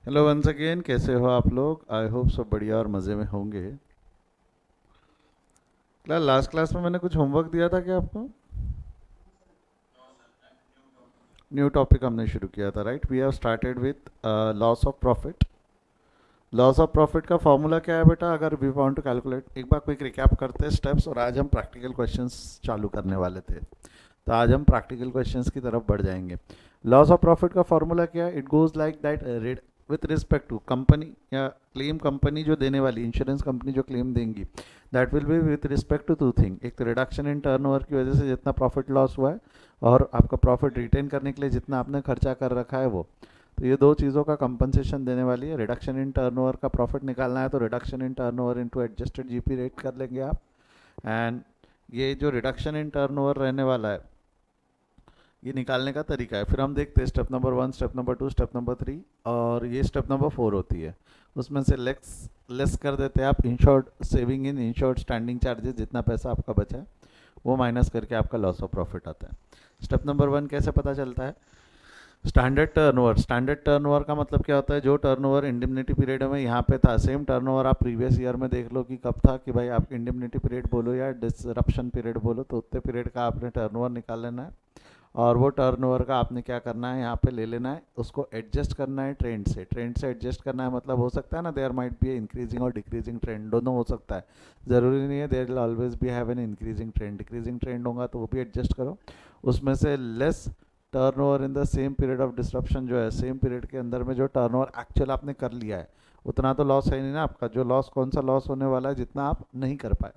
Hello once again, कैसे हो आप लोग? आई होप सब बढ़िया और मज़े में होंगे। लास्ट क्लास में मैंने कुछ होमवर्क दिया था क्या आपको? न्यू टॉपिक हमने शुरू किया था, right? We have started with loss of profit. Loss of profit का फॉर्मूला क्या है बेटा? अगर वी वांट टू कैलकुलेट, एक बार क्विक रिकैप करते हैं स्टेप्स, और आज हम प्रैक्टिकल क्वेश्चंस चालू करने वाले थे। तो आज हम प्रैक्टिकल क्वेश्चंस की तरफ बढ़ जाएंगे। लॉस ऑफ प्रॉफिट का फॉर्मूला क्या है? It goes like that, with respect to company या क्लेम कंपनी जो देने वाली, इंश्योरेंस कंपनी जो क्लेम देंगी, that will be with respect to two thing. एक तो रिडक्शन इन टर्नओवर की वजह से जितना प्रॉफिट लॉस हुआ है, और आपका प्रॉफिट रिटेन करने के लिए जितना आपने खर्चा कर रखा है वो। तो ये दो चीज़ों का कंपनसेशन देने वाली है। रिडक्शन इन टर्नओवर का प्रॉफिट निकालना है तो reduction in turnover into adjusted GP rate कर लेंगे आप। एंड ये जो रिडक्शन इन टर्नओवर रहने वाला है, ये निकालने का तरीका है। फिर हम देखते हैं step number 1, step number 2, step number 3, और ये स्टेप नंबर 4 होती है। उसमें से लेस लेस कर देते हैं आप insured saving in insured standing charges, जितना पैसा आपका बचा है वो माइनस करके आपका लॉस ऑफ प्रॉफिट आता है। स्टेप नंबर 1 कैसे पता चलता है? Standard turnover. स्टैंडर्ड टर्नओवर का मतलब क्या होता है? जो टर्नओवर इंडिमनिटी पीरियड में यहाँ पे था, सेम टर्नओवर आप प्रीवियस ईयर में देख लो कि कब था, कि भाई आप इंडिमनिटी पीरियड बोलो या डिसरप्शन पीरियड बोलो, तो उतने पीरियड का आपने टर्नओवर निकाल लेना है। और वो टर्नओवर का आपने क्या करना है, यहाँ पे ले लेना है, उसको एडजस्ट करना है ट्रेंड से। ट्रेंड से एडजस्ट करना है मतलब हो सकता है ना, देयर माइट बी इंक्रीजिंग और डिक्रीजिंग ट्रेंड, दोनों हो सकता है। ज़रूरी नहीं है there will always be have an increasing trend. Decreasing trend होगा तो वो भी एडजस्ट करो। उसमें से less turnover in the same period of disruption, जो है सेम पीरियड के अंदर में जो टर्नओवर एक्चुअल आपने कर लिया है, उतना तो लॉस है नहीं ना आपका। जो लॉस, कौन सा लॉस होने वाला है? जितना आप नहीं कर पाए,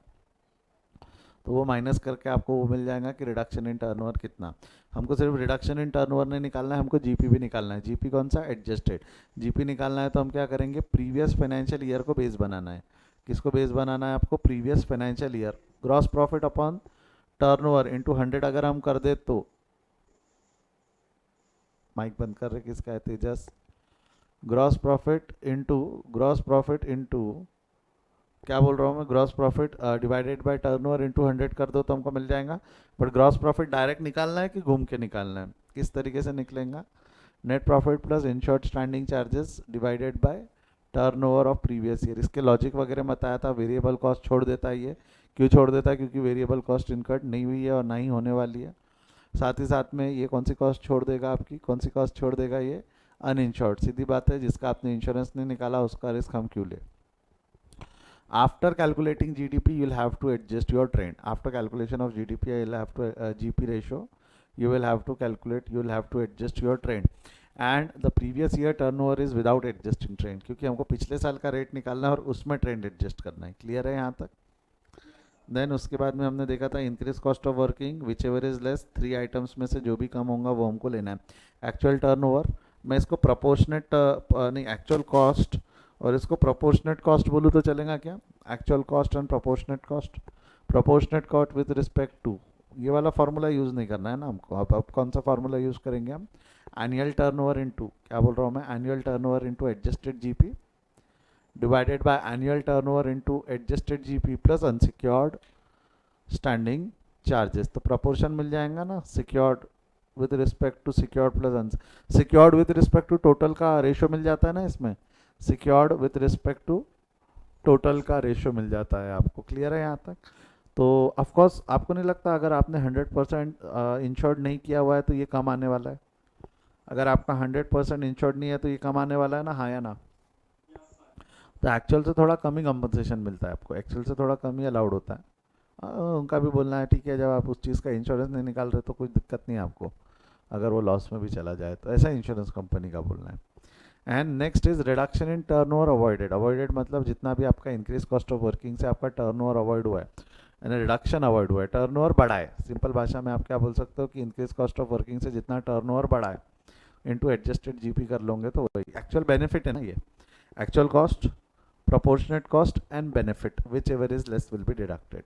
तो वो माइनस करके आपको वो मिल जाएगा कि रिडक्शन इन टर्नओवर कितना। हमको सिर्फ रिडक्शन इन टर्नओवर नहीं निकालना है, हमको जीपी भी निकालना है। जीपी कौन सा? एडजस्टेड जीपी निकालना है। तो हम क्या करेंगे, प्रीवियस फाइनेंशियल ईयर को बेस बनाना है। किसको बेस बनाना है आपको? Previous financial year. Gross profit upon turnover into 100 अगर हम कर दे तो, माइक बंद कर रहे किसका है? तेजस। ग्रॉस प्रॉफिट इंटू क्या बोल रहा हूँ मैं, gross profit divided by turnover into 100 कर दो तो हमको मिल जाएगा। बट ग्रॉस प्रॉफिट डायरेक्ट निकालना है कि घूम के निकालना है? किस तरीके से निकलेगा? Net profit plus insured standing charges divided by turnover of previous year. इसके लॉजिक वगैरह बताया था। वेरिएबल कॉस्ट छोड़ देता है ये। क्यों छोड़ देता है? क्योंकि वेरिएबल कॉस्ट इनकर्ड नहीं हुई है और ना ही होने वाली है। साथ ही साथ में ये कौन सी कॉस्ट छोड़ देगा आपकी? कौन सी कॉस्ट छोड़ देगा ये? अनइंश्योर्ड। सीधी बात है, जिसका आपने इंश्योरेंस नहीं निकाला उसका रिस्क हम क्यों ले? After calculating GDP, you'll have to adjust your trend. After calculation of GDP, you'll have to GP ratio. You'll have to adjust your trend. And the previous year turnover is without adjusting trend, क्योंकि हमको पिछले साल का rate निकालना है और उसमें trend adjust करना है। क्लियर है यहाँ तक? देन उसके बाद में हमने देखा था increase cost of working, which ever is less. 3 items में से जो भी कम होगा वो हमको लेना है। एक्चुअल टर्नओवर, मैं इसको प्रोपोर्शनेट नहीं, एक्चुअल कॉस्ट और इसको प्रोपोर्शनेट कॉस्ट बोलूँ तो चलेगा क्या? Actual cost and proportionate cost. Proportionate cost with respect to, ये वाला फार्मूला यूज़ नहीं करना है ना हमको। अब कौन सा फार्मूला यूज़ करेंगे हम? एनुअल टर्नओवर इनटू, क्या बोल रहा हूँ मैं, annual turnover into adjusted GP divided by annual turnover into adjusted GP plus unsecured standing charges. तो प्रपोर्शन मिल जाएगा ना, secured with respect to secured plus secured with respect to total का रेशो मिल जाता है ना इसमें। Secured with respect to total का रेशो मिल जाता है आपको। क्लियर है यहाँ तक? तो ऑफकोर्स आपको नहीं लगता अगर आपने 100% इंश्योर्ड नहीं किया हुआ है तो ये कम आने वाला है? अगर आपका 100% इंश्योर्ड नहीं है तो ये कम आने वाला है ना, हाँ या ना? तो एक्चुअल से थोड़ा कम ही कंपनसेशन मिलता है आपको, एक्चुअल से थोड़ा कम ही अलाउड होता है। उनका भी बोलना है ठीक है, जब आप उस चीज़ का इंश्योरेंस नहीं निकाल रहे तो कुछ दिक्कत नहीं है आपको, अगर वो लॉस में भी चला जाए तो। ऐसा इंश्योरेंस कंपनी का बोलना है। And next is reduction in turnover avoided. Avoided मतलब जितना भी आपका इंक्रीज कॉस्ट ऑफ वर्किंग से आपका टर्नओवर अवॉइड हुआ है, यानी रिडक्शन अवॉइड हुआ है, टर्नओवर बढ़ा है। सिंपल भाषा में आप क्या बोल सकते हो कि इंक्रीज कॉस्ट ऑफ वर्किंग से जितना टर्नओवर बढ़ा है इनटू एडजस्टेड जीपी कर लोगे तो वही एक्चुअल बेनिफिट है ना ये। Actual cost, proportionate cost and benefit, whichever is less will be deducted.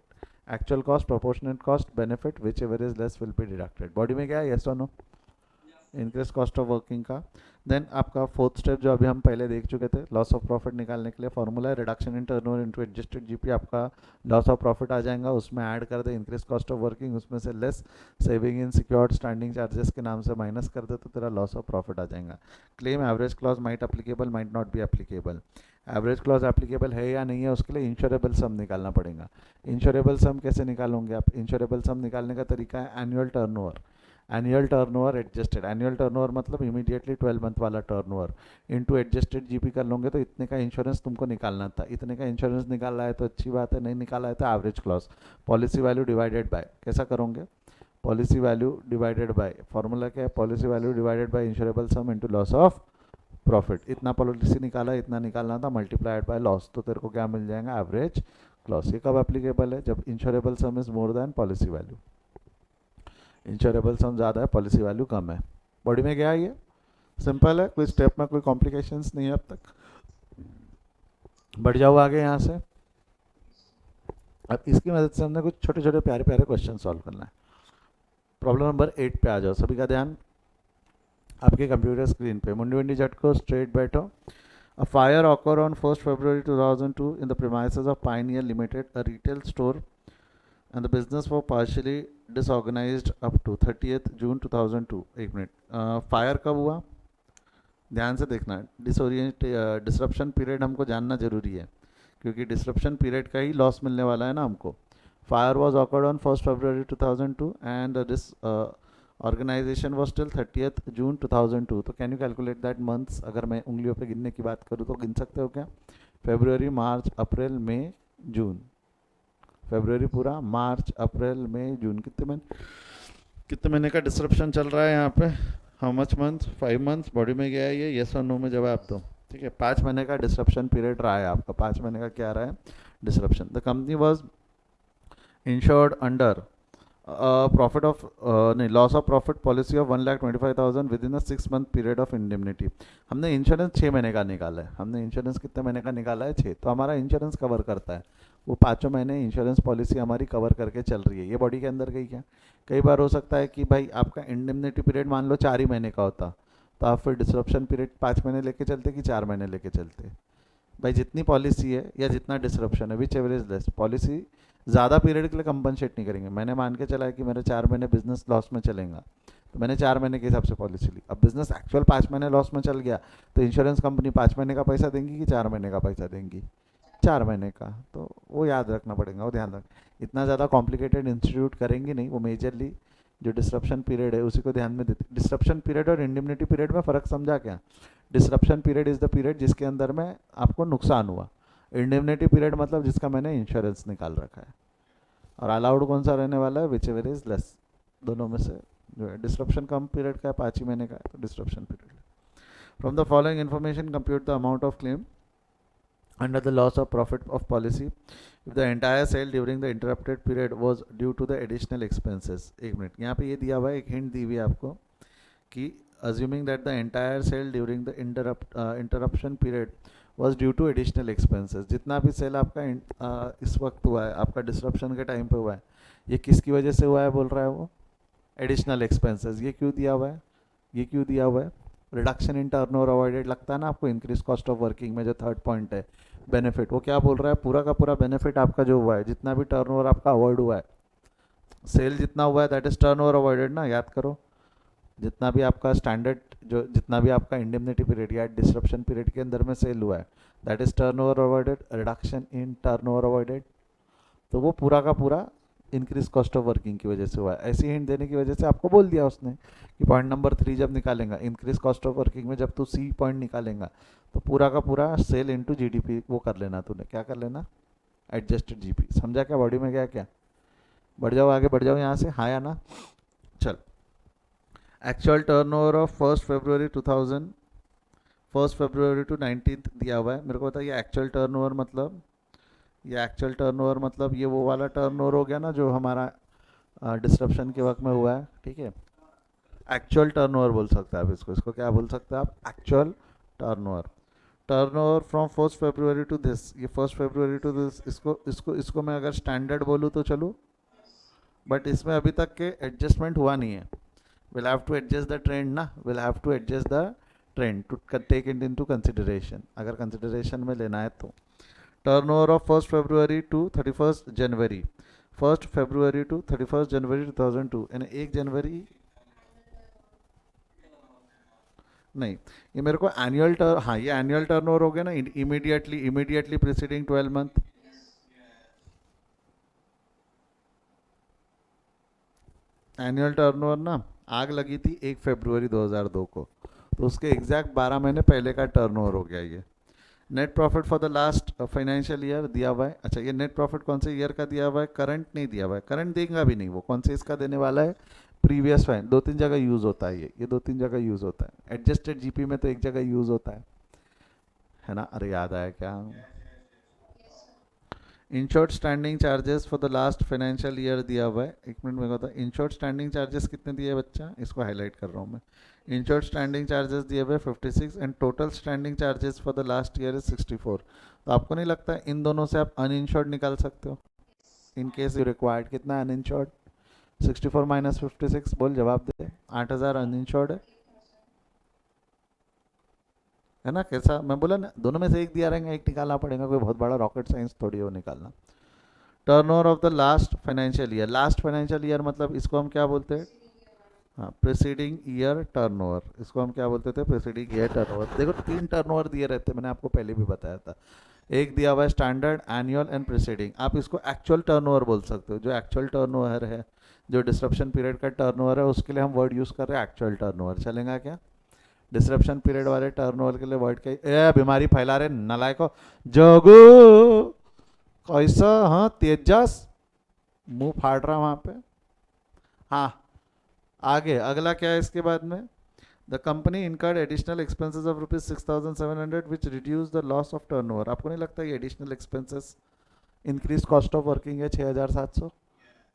Actual cost, proportionate cost, benefit, whichever is less will be deducted. Body में क्या है? yes or no? Increase cost of working का। Then आपका fourth step जो अभी हम पहले देख चुके थे, लॉस ऑफ प्रॉफिट निकालने के लिए फॉर्मूला है reduction in turnover into adjusted GP. आपका लॉस ऑफ प्रॉफिट आ जाएगा, उसमें ऐड कर they increase cost of working, उसमें से लेस सेविंग इन सिक्योर्ड स्टैंडिंग चार्जेस के नाम से माइनस कर दे तो तेरा लॉस ऑफ प्रॉफिट आ जाएगा। Claim average clause might applicable might not be applicable. Average clause applicable है या नहीं है उसके लिए इंश्योरेबल सम निकालना पड़ेगा। इंश्योरेबल सम कैसे निकालोगे आप? इंश्योरेबल सम निकालने का तरीका है annual turnover. Annual turnover adjusted, annual turnover मतलब इमीडिएटली 12 मंथ वाला टर्नओवर इनटू एडजस्टेड जीपी कर लोगे तो इतने का इंश्योरेंस तुमको निकालना था। इतने का इंश्योरेंस निकाला है तो अच्छी बात है, नहीं निकाला है तो average clause policy value divided by, कैसा करोगे? Policy value divided by, formula क्या है? Policy value divided by insurable sum into loss of profit. इतना पॉलिसी निकाला, इतना निकालना था, मल्टीप्लाइड बाय लॉस, तो तेरे को क्या मिल जाएगा? Average clause. ये कब एप्लीकेबल है? जब insurable sum is more than policy value. Insurable sum ज़्यादा है, पॉलिसी वैल्यू कम है। बॉडी में गया ये? सिंपल है, कोई स्टेप में कोई कॉम्प्लिकेशंस नहीं है अब तक। बढ़ जाओ आगे यहाँ से। अब इसकी मदद से हमने कुछ छोटे छोटे प्यारे प्यारे क्वेश्चन सॉल्व करना है। प्रॉब्लम नंबर 8 पे आ जाओ, सभी का ध्यान आपके कंप्यूटर स्क्रीन पे। मुंडी वंडी झटको, स्ट्रेट बैठो। A fire occurred on 1st February 2002 in the premises of Pioneer Limited, a retail store, and the business was partially disorganized up to 30th June 2002। एक मिनट, फायर कब हुआ ध्यान से देखना। डिसरप्शन पीरियड हमको जानना जरूरी है क्योंकि डिसरप्शन पीरियड का ही लॉस मिलने वाला है ना हमको। Fire was occurred on 1st February 2002 and this organisation was till 30th June 2002। तो can you calculate that months? अगर मैं उंगलियों पे गिनने की बात करूँ तो गिन सकते हो क्या? फरवरी, मार्च, अप्रैल, मई, जून। फरवरी पूरा, मार्च, अप्रैल, मई, जून। कितने महीने का डिसरप्शन चल रहा है यहाँ पे? How much month? 5 months. Body में गया है ये? येस और नो में जवाब दो। ठीक है, 5 महीने का डिसरप्शन पीरियड रहा है आपका। 5 महीने का क्या रहा है? Disruption. The company was insured under profit of नहीं loss of profit policy of 1,25,000 within a 6 month period of indemnity. हमने इंश्योरेंस 6 महीने का निकाला है। हमने इंश्योरेंस कितने महीने का निकाला है? 6। तो हमारा इंश्योरेंस कवर करता है, वो 5 महीने इंश्योरेंस पॉलिसी हमारी कवर करके चल रही है। ये बॉडी के अंदर गई क्या? कई बार हो सकता है कि भाई आपका इंडेमनिटी पीरियड मान लो 4 ही महीने का होता, तो आप फिर डिसरप्शन पीरियड 5 महीने लेके चलते कि 4 महीने लेके चलते? भाई जितनी पॉलिसी है या जितना डिसरप्शन है, which ever is less, policy ज़्यादा पीरियड के लिए कंपनसेट नहीं करेंगे। मैंने मान के चला है कि मेरे 4 महीने बिजनेस लॉस में चलेगा, तो मैंने 4 महीने के हिसाब से पॉलिसी ली। अब बिजनेस एक्चुअल 5 महीने लॉस में चल गया तो इंश्योरेंस कंपनी 5 महीने का पैसा देंगी कि 4 महीने का पैसा देंगी? 4 महीने का। तो वो याद रखना पड़ेगा, वो ध्यान रख। इतना ज़्यादा कॉम्प्लिकेटेड इंस्टीट्यूट करेंगे नहीं, वो मेजरली जो डिसरप्शन पीरियड है उसी को ध्यान में देते। डिसरप्शन पीरियड और इंडेमनिटी पीरियड में फ़र्क समझा क्या? Disruption period is the period जिसके अंदर में आपको नुकसान हुआ। इंडेमनिटी पीरियड मतलब जिसका मैंने इंश्योरेंस निकाल रखा है। और अलाउड कौन सा रहने वाला है? Which ever is less. दोनों में से जो है डिसरप्शन कम पीरियड का है, 5 ही महीने का है, तो disruption period. From the following information compute the amount of claim under the loss of profit of policy if the entire sale during the interrupted period was due to the additional expenses। एक minute, यहाँ पे ये दिया हुआ है, एक hint दी हुई है आपको कि assuming that the entire sale during the interruption period was due to additional expenses। जितना भी सेल आपका इस वक्त हुआ है, आपका डिसरप्शन के टाइम पे हुआ है, ये किसकी वजह से हुआ है बोल रहा है वो? Additional expenses. ये क्यों दिया हुआ है? ये क्यों दिया हुआ है? रिडक्शन इन टर्नओवर अवॉइडेड लगता है ना आपको इंक्रीज कॉस्ट ऑफ वर्किंग में जो थर्ड पॉइंट है बेनिफिट, वो क्या बोल रहा है? पूरा का पूरा बेनिफिट आपका जो हुआ है, जितना भी टर्नओवर आपका अवॉइड हुआ है, सेल जितना हुआ है दैट इज टर्नओवर अवॉइडेड ना, याद करो। जितना भी आपका स्टैंडर्ड जो जितना भी आपका इंडेमनिटी पीरियड या डिसरप्शन पीरियड के अंदर में सेल हुआ है that is turnover avoided, reduction in turnover avoided. तो वो पूरा का पूरा इंक्रीज कॉस्ट ऑफ वर्किंग की वजह से हुआ है। ऐसी हिंट देने की वजह से आपको बोल दिया उसने कि पॉइंट नंबर 3 जब निकालेगा इंक्रीज कॉस्ट ऑफ वर्किंग में, जब तू सी पॉइंट निकालेगा तो पूरा का पूरा सेल इनटू जीडीपी वो कर लेना, तूने क्या कर लेना? Adjusted GP. समझा क्या? बॉडी में गया क्या? बढ़ जाओ आगे, बढ़ जाओ यहाँ से। हाँ या ना? चल, actual turnover of 1st February 2000, 1st February to 19th दिया हुआ है। मेरे को बताइए एक्चुअल टर्नओवर मतलब, ये एक्चुअल टर्नओवर मतलब ये वो वाला टर्नओवर हो गया ना जो हमारा डिसरप्शन के वक्त में हुआ है, ठीक है? एक्चुअल टर्नओवर बोल सकते हैं आप इसको। इसको क्या बोल सकते हैं आप? Actual turnover. Turnover from 1st February to this, ये 1st February टू दिस, इसको इसको इसको मैं अगर स्टैंडर्ड बोलूँ तो चलूँ, बट इसमें अभी तक के एडजस्टमेंट हुआ नहीं है। we'll have to adjust the trend ना, we'll have to adjust the trend to take it into consideration. अगर consideration में लेना है तो turnover of 1st February to 31st January, 1st February to 31st January 2002 यानी 1 जनवरी नहीं, ये मेरे को एनुअल टर्न, हाँ ये एनुअल टर्नओवर हो गया ना, immediately preceding 12 month. Annual turnover ना आग लगी थी 1 फरवरी 2002 को, तो उसके एग्जैक्ट 12 महीने पहले का टर्नओवर हो गया ये। Net profit for the last financial year दिया हुआ है। अच्छा, ये नेट प्रॉफिट कौन से ईयर का दिया हुआ है? करंट नहीं दिया हुआ है, करंट देगा भी नहीं वो, कौन से इसका देने वाला है? Previous fine. 2-3 जगह यूज़ होता है ये 2-3 जगह यूज़ होता है। एडजस्टेड जीपी में तो एक जगह यूज़ होता है ना? अरे याद आया क्या? Insured standing charges for the last financial year दिया हुआ है। एक मिनट में बता, इंश्योर्ड स्टैंडिंग चार्जेस कितने दिए बच्चा? इसको हाईलाइट कर रहा हूँ मैं। इंश्योर्ड स्टैंडिंग चार्जेस दिए हुए 56 and total standing charges for the last year is 64। तो आपको नहीं लगता इन दोनों से आप अनइंश्योर्ड निकाल सकते हो इन केस यू रिक्वायर्ड? कितना अनइंश्योर्ड? 64 माइनस 56, बोल जवाब दे। 8000 अनइंश्योर्ड है ना? कैसा मैं बोला ना, दोनों में से एक दिया रहेगा, एक निकालना पड़ेगा, कोई बहुत बड़ा रॉकेट साइंस थोड़ी हो निकालना। Turnover of the last financial year, last financial year मतलब इसको हम क्या बोलते हैं? हाँ, प्रीसीडिंग ईयर टर्नओवर, इसको हम क्या बोलते थे? Preceding year turnover. देखो 3 टर्नओवर दिए रहते हैं, मैंने आपको पहले भी बताया था। एक दिया हुआ है स्टैंडर्ड, एनुअल एंड प्रीसीडिंग। आप इसको एक्चुअल टर्नओवर बोल सकते हो। जो एक्चुअल टर्नओवर है, जो डिस्रप्शन पीरियड का टर्नओवर है, उसके लिए हम वर्ड यूज़ कर रहे हैं एक्चुअल टर्नओवर। चलेगा क्या? डिस्रप्शन पीरियड वाले टर्नओवर के लिए वर्ड क्या? बीमारी फैला रहे नालायको, जोगू कैसा? हाँ तेजस, मुंह फाड़ रहा वहाँ पे। हाँ, आगे अगला क्या है इसके बाद में? The company incurred additional expenses of ₹6,700 which reduce the loss of turnover. आपको नहीं लगता ये additional expenses increase cost of working है 6,700?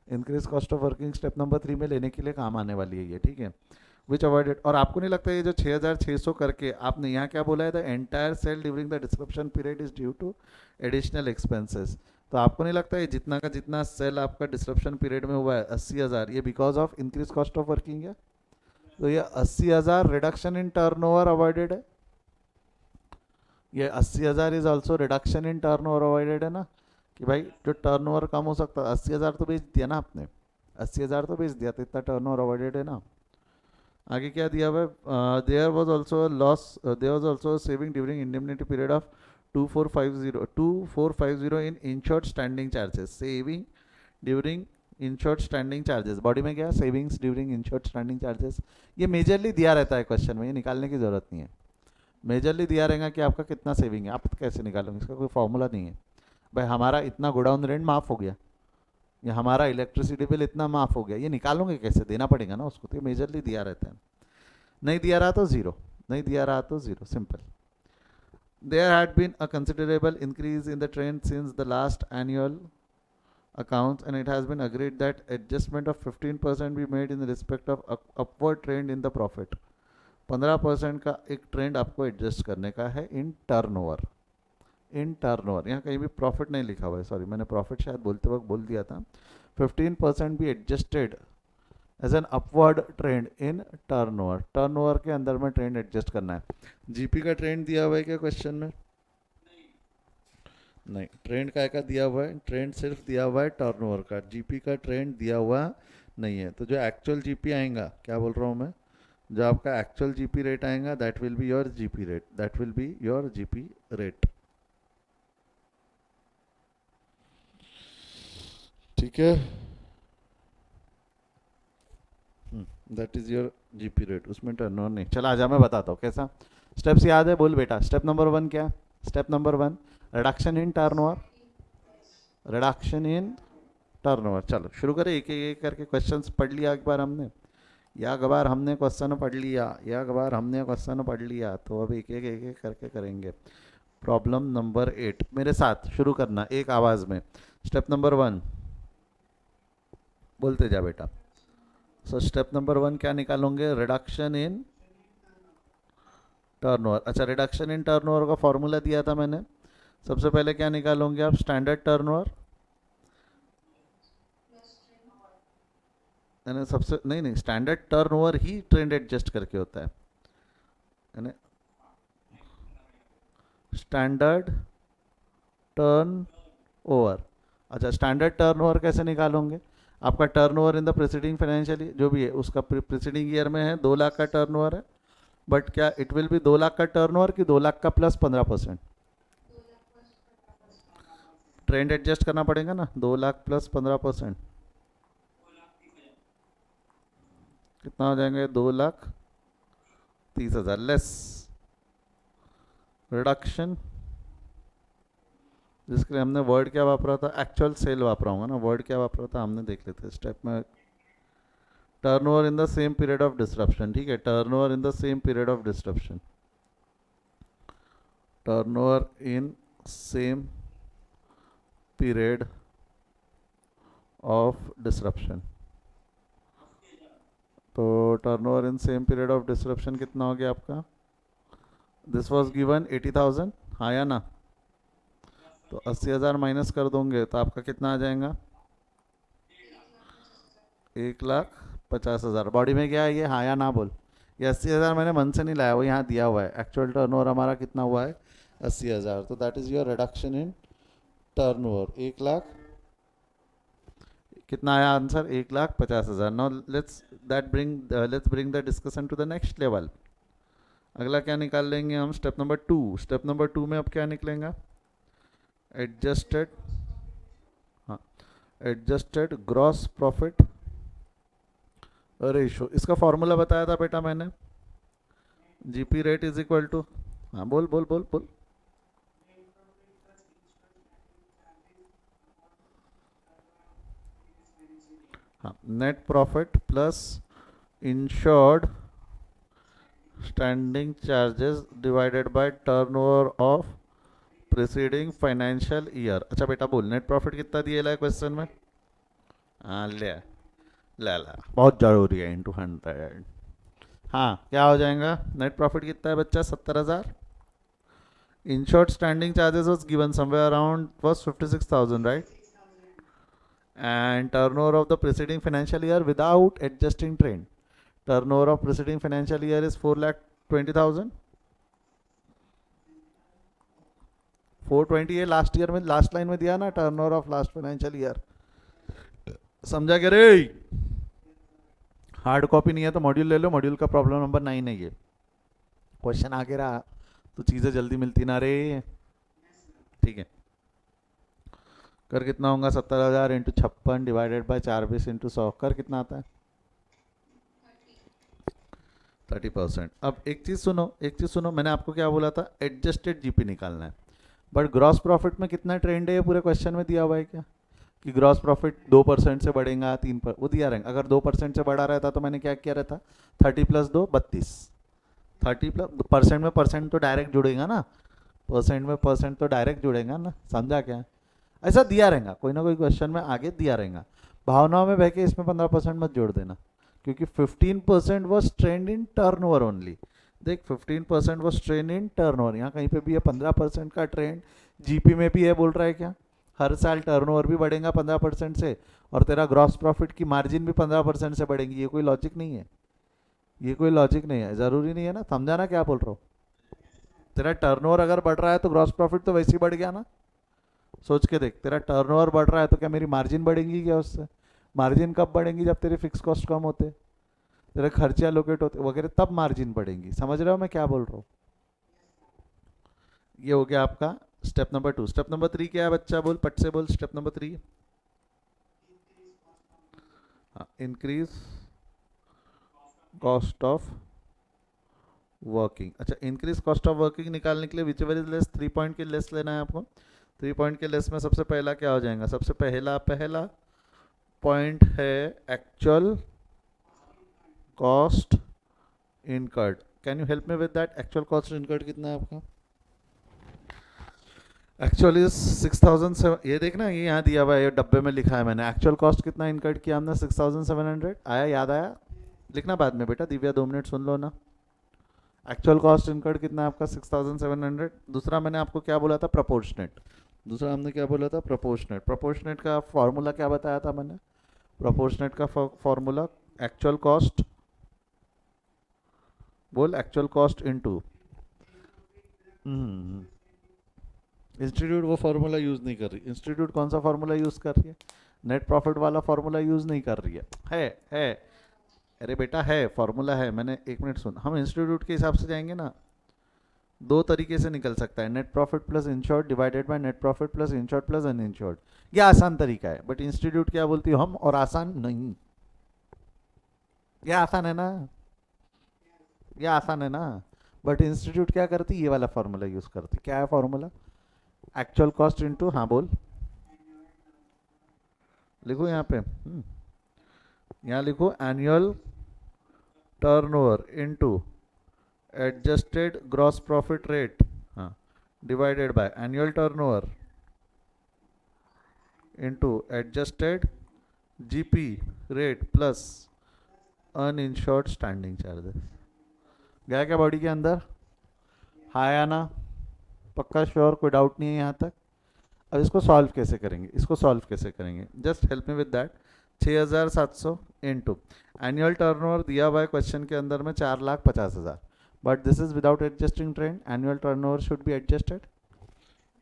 Increase cost of working step number 3 में लेने के लिए काम आने वाली है ये, ठीक है? विच अवॉइडेड। और आपको नहीं लगता ये जो 6,600 करके आपने यहाँ क्या बोला है? The entire sale during the description period is due to additional expenses. तो आपको नहीं लगता ये जितना का जितना सेल आपका डिस्क्रिप्शन पीरियड में हुआ है 80,000, ये because of increase cost of working है? तो ये 80,000 रिडक्शन इन टर्नओवर अवॉइडेड है। ये 80,000 is also reduction in turnover avoided है ना? कि भाई जो टर्नओवर कम हो सकता है, 80,000 तो बेच दिया ना आपने, 80,000 तो बेच दिया, तो इतना टर्नओवर अवॉइडेड है ना? आगे क्या दिया हुआ है? There was also loss, there was also saving during indemnity period of 2450 in insured standing charges. Saving during insured standing charges, body में क्या? Savings during insured standing charges. ये मेजरली दिया रहता है क्वेश्चन में, ये निकालने की ज़रूरत नहीं है। मेजरली दिया रहेगा कि आपका कितना सेविंग है, आप कैसे निकालोगे? इसका कोई फॉर्मूला नहीं है। भाई हमारा इतना गोडाउन रेंट माफ़ हो गया, या हमारा इलेक्ट्रिसिटी बिल इतना माफ़ हो गया, ये निकालोगे कैसे? देना पड़ेगा ना उसको, तो ये मेजरली दिया रहता है। नहीं दिया रहा तो ज़ीरो, नहीं दिया रहा तो zero, simple. There had been a considerable increase in the trend since the last annual accounts, and it has been agreed that adjustment of 15% be made in respect of upward trend in the profit. 15% का एक trend आपको adjust करने का है इन turnover. इन turnover यहाँ कहीं भी profit नहीं लिखा हुआ है, सॉरी मैंने प्रॉफिट शायद बोलते वक्त बोल दिया था। 15% भी adjusted as an upward trend in turnover. Turnover के अंदर में ट्रेंड एडजस्ट करना है। जीपी का ट्रेंड दिया हुआ है क्या क्वेश्चन में? नहीं, ट्रेंड का दिया हुआ है? ट्रेंड सिर्फ दिया हुआ है टर्नओवर का, जीपी का ट्रेंड दिया हुआ नहीं है। तो जो एक्चुअल जीपी आएगा, क्या बोल रहा हूँ मैं, जो आपका एक्चुअल जीपी रेट आएगा that will be your GP rate, that will be your GP rate, ठीक है? That is your GP rate, उसमें टर्नओवर नहीं। चला आजा मैं बताता हूँ कैसा। स्टेप्स याद है? बोल बेटा। स्टेप नंबर 1 क्या? Step number 1 reduction in turnover, reduction in turnover. चलो शुरू करें, एक एक करके क्वेश्चंस पढ़ लिया एक बार हमने, या एक बार हमने क्वेश्चन पढ़ लिया, या एक बार हमने क्वेश्चन पढ़ लिया, तो अब एक एक करके करेंगे। प्रॉब्लम नंबर 8 मेरे साथ शुरू करना एक आवाज़ में। स्टेप नंबर 1 बोलते जा बेटा। सो स्टेप नंबर 1 क्या निकालोगे? Reduction in turnover. अच्छा, रिडक्शन इन टर्नओवर का फॉर्मूला दिया था मैंने। सबसे पहले क्या निकालोगे आप? Standard turnover. यानी सबसे नहीं स्टैंडर्ड टर्नओवर ही ट्रेंड एडजस्ट करके होता है, यानी स्टैंडर्ड टर्न ओवर। अच्छा, स्टैंडर्ड टर्नओवर कैसे निकालोगे? आपका turnover in the preceding financial जो भी है उसका प्रीसीडिंग ईयर में है 2 लाख का टर्नओवर है, बट क्या इट विल बी 2 लाख का टर्नओवर कि 2 लाख का प्लस 15%? ट्रेंड एडजस्ट करना पड़ेगा ना, 2 लाख प्लस 15%, कितना हो जाएंगे? 2,30,000 लेस रिडक्शन, जिसके लिए हमने वर्ड क्या वापरा था? एक्चुअल सेल वापरा होगा ना, वर्ड क्या वापरा था हमने देख लेते स्टेप में। Turnover in the same period of disruption, ठीक है, turnover in the same period of disruption, turnover in same period of disruption. तो turnover in same period of disruption कितना हो गया आपका? दिस वाज गिवन 80,000, हाँ या ना? तो 80,000 माइनस कर दोगे तो आपका कितना आ जाएगा? 1,50,000। बॉडी में क्या है ये, हाँ या ना बोल? ये 80,000 मैंने मन से नहीं लाया, वो यहाँ दिया हुआ है। एक्चुअल टर्नओवर हमारा कितना हुआ है? 80,000। तो that is your reduction in turnover. 1,00,000 कितना आया answer? 1,50,000। Now let's bring the discussion to the next level. अगला क्या निकाल लेंगे हम? Step number 2। स्टेप नंबर 2 में अब क्या निकलेगा? एडजस्टेड, हाँ, एडजस्टेड ग्रॉस प्रॉफिट रेशो। इसका फॉर्मूला बताया था बेटा मैंने, GP rate is equal to, हाँ बोल बोल बोल बोल। हाँ, net profit plus insured standing charges divided by turnover of preceding financial year. अच्छा बेटा बोल, नेट प्रॉफिट कितना दिया है क्वेश्चन में? हाँ ले ला ला, बहुत जरूरी है, इंटू 100। हाँ, क्या हो जाएगा? नेट प्रॉफिट कितना है बच्चा? 70,000। Insured standing charges was given somewhere around was 56,000, right? And turnover of the preceding financial year without adjusting trend, turnover of preceding financial year is 4,20,000। 420 है लास्ट ईयर में, लास्ट लाइन में दिया ना, turnover of last financial year. समझा क्या रे? Hard copy नहीं है तो मॉड्यूल ले लो, मॉड्यूल का प्रॉब्लम नंबर 9 है ये। क्वेश्चन आगे रहा तो चीज़ें जल्दी मिलती ना रे, ठीक है। कर कितना होगा? 70,000 इंटू 56 डिवाइडेड बाय 4 इंटू 100, कर कितना आता है? 30%। अब एक चीज़ सुनो, मैंने आपको क्या बोला था? एडजस्टेड जीपी निकालना है, बट ग्रॉस प्रॉफिट में कितना ट्रेंड है ये पूरे क्वेश्चन में दिया हुआ है क्या? कि ग्रॉस प्रॉफिट 2% से बढ़ेगा, 3 पर वो दिया रहेगा। अगर 2% से बढ़ा रहता तो मैंने क्या किया रहता? 30 + 2 32। 30 प्लस परसेंट में परसेंट तो डायरेक्ट जुड़ेगा ना, परसेंट में परसेंट तो डायरेक्ट जुड़ेगा ना, समझा क्या? ऐसा दिया रहेगा, कोई ना कोई क्वेश्चन में आगे दिया रहेगा। भावनाओं में बह के इसमें 15% मत जोड़ देना, क्योंकि 15% was trend in turnover only. देख 15% वॉज ट्रेंड इन टर्नओवर, यहाँ कहीं पे भी है 15% का ट्रेंड जीपी में भी है। बोल रहा है क्या? हर साल टर्नओवर भी बढ़ेगा 15% से और तेरा ग्रॉस प्रॉफिट की मार्जिन भी 15% से बढ़ेगी। ये कोई लॉजिक नहीं है, ये कोई लॉजिक नहीं है, ज़रूरी नहीं है ना। समझाना क्या बोल रहा हूँ? तेरा टर्नओवर अगर बढ़ रहा है तो ग्रॉस प्रॉफिट तो वैसे ही बढ़ गया ना। सोच के देख, तेरा टर्नओवर बढ़ रहा है तो क्या मेरी मार्जिन बढ़ेगी क्या उससे? मार्जिन कब बढ़ेंगी? जब तेरे फिक्स कॉस्ट कम होते, तेरे खर्चे एलोकेट होते वगैरह, तब मार्जिन बढ़ेंगी। समझ रहे हो मैं क्या बोल रहा हूँ? ये हो गया आपका स्टेप नंबर 2। स्टेप नंबर 3 क्या है बच्चा? बोल पट से बोल, स्टेप नंबर 3। हाँ, इंक्रीज कॉस्ट ऑफ वर्किंग। अच्छा, इंक्रीज कॉस्ट ऑफ वर्किंग निकालने के लिए विचेवर इज लेस, 3 पॉइंट के लेस लेना है आपको। 3 पॉइंट के लेस में सबसे पहला क्या हो जाएगा? सबसे पहला पॉइंट है actual cost incurred. Can you help me with that? Actual cost incurred कितना है आपका? Actual is 6,007। ये देखना, ये यहाँ दिया हुआ है, ये डब्बे में लिखा है मैंने। एक्चुअल कॉस्ट कितना इनकर्ड किया हमने? 6,700। आया? याद आया? लिखना बाद में बेटा, दिव्या 2 मिनट सुन लो ना। एक्चुअल कॉस्ट इनकर्ड कितना है आपका? 6,700। दूसरा मैंने आपको क्या बोला था? प्रोपोर्शनेट। दूसरा हमने क्या बोला था? प्रोपोर्शनेट। प्रोपोर्शनेट का फॉर्मूला क्या बताया था मैंने? प्रोपोर्शनेट का फॉर्मूला एक्चुअल कॉस्ट, बोल एक्चुअल कॉस्ट इनटू इंस्टीट्यूट वो फॉर्मूला यूज नहीं कर रही। इंस्टीट्यूट कौन सा फॉर्मूला यूज कर रही है? नेट प्रॉफिट वाला फॉर्मूला यूज नहीं कर रही है। अरे बेटा है, फॉर्मूला है। मैंने एक मिनट सुन, हम इंस्टीट्यूट के हिसाब से जाएंगे ना, दो तरीके से निकल सकता है, net profit plus insured divided by net profit plus insured plus uninsured. ये आसान तरीका है, बट इंस्टीट्यूट क्या बोलती हो हम, और आसान नहीं। ये आसान है ना, ये आसान है ना, बट इंस्टीट्यूट क्या करती, ये वाला फॉर्मूला यूज करती। क्या है फॉर्मूला? एक्चुअल कॉस्ट इनटू, हाँ बोल, लिखो यहाँ पे, यहाँ लिखो annual turnover into adjusted gross profit rate, हाँ, divided by annual turnover into adjusted GP rate plus uninsured standing charges. गया क्या बॉडी के अंदर? हाँ या ना? पक्का श्योर, कोई डाउट नहीं है यहाँ तक? अब इसको सॉल्व कैसे करेंगे, इसको सॉल्व कैसे करेंगे, just help me with that. 6700 into annual turnover दिया हुआ है क्वेश्चन के अंदर में 4,50,000, but this is without adjusting trend. Annual turnover should be adjusted,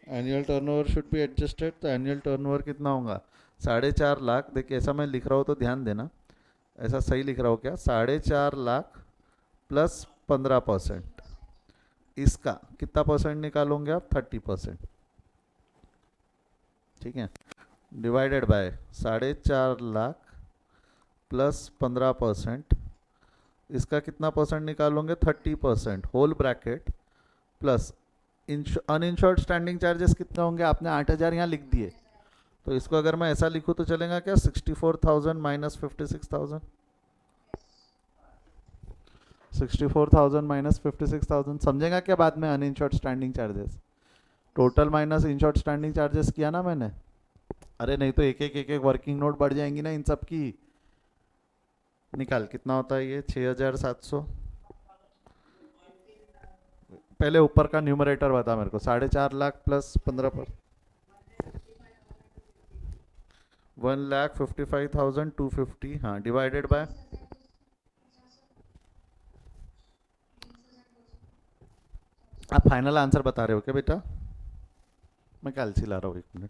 annual turnover should be adjusted. तो एनुअल टर्नओवर कितना होगा? 4.5 लाख। देखिए ऐसा मैं लिख रहा हूँ तो ध्यान देना, ऐसा सही लिख रहा हूँ क्या? 4.5 लाख प्लस 15%, इसका कितना परसेंट निकालोगे आप? 30%, ठीक है, डिवाइडेड बाय 4.5 लाख प्लस 15%, इसका कितना परसेंट निकालोगे? 30%, whole bracket, plus uninsured standing charges कितने होंगे? आपने 8,000 यहाँ लिख दिए, तो इसको अगर मैं ऐसा लिखूँ तो चलेगा क्या? 64,000 माइनस 56,000, 64,000 माइनस 56,000, समझेगा क्या बाद में? Uninsured standing charges total minus insured standing charges किया ना मैंने। अरे नहीं तो एक एक वर्किंग नोट बढ़ जाएंगी ना इन सब की। निकाल कितना होता है ये? 6,700। पहले ऊपर का न्यूमरेटर बता मेरे को। 4.5 लाख प्लस 15%, 1,55,250, हाँ, डिवाइडेड बाय, आप फाइनल आंसर बता रहे हो क्या बेटा? मैं कैलसी ला रहा हूँ, 1 मिनट।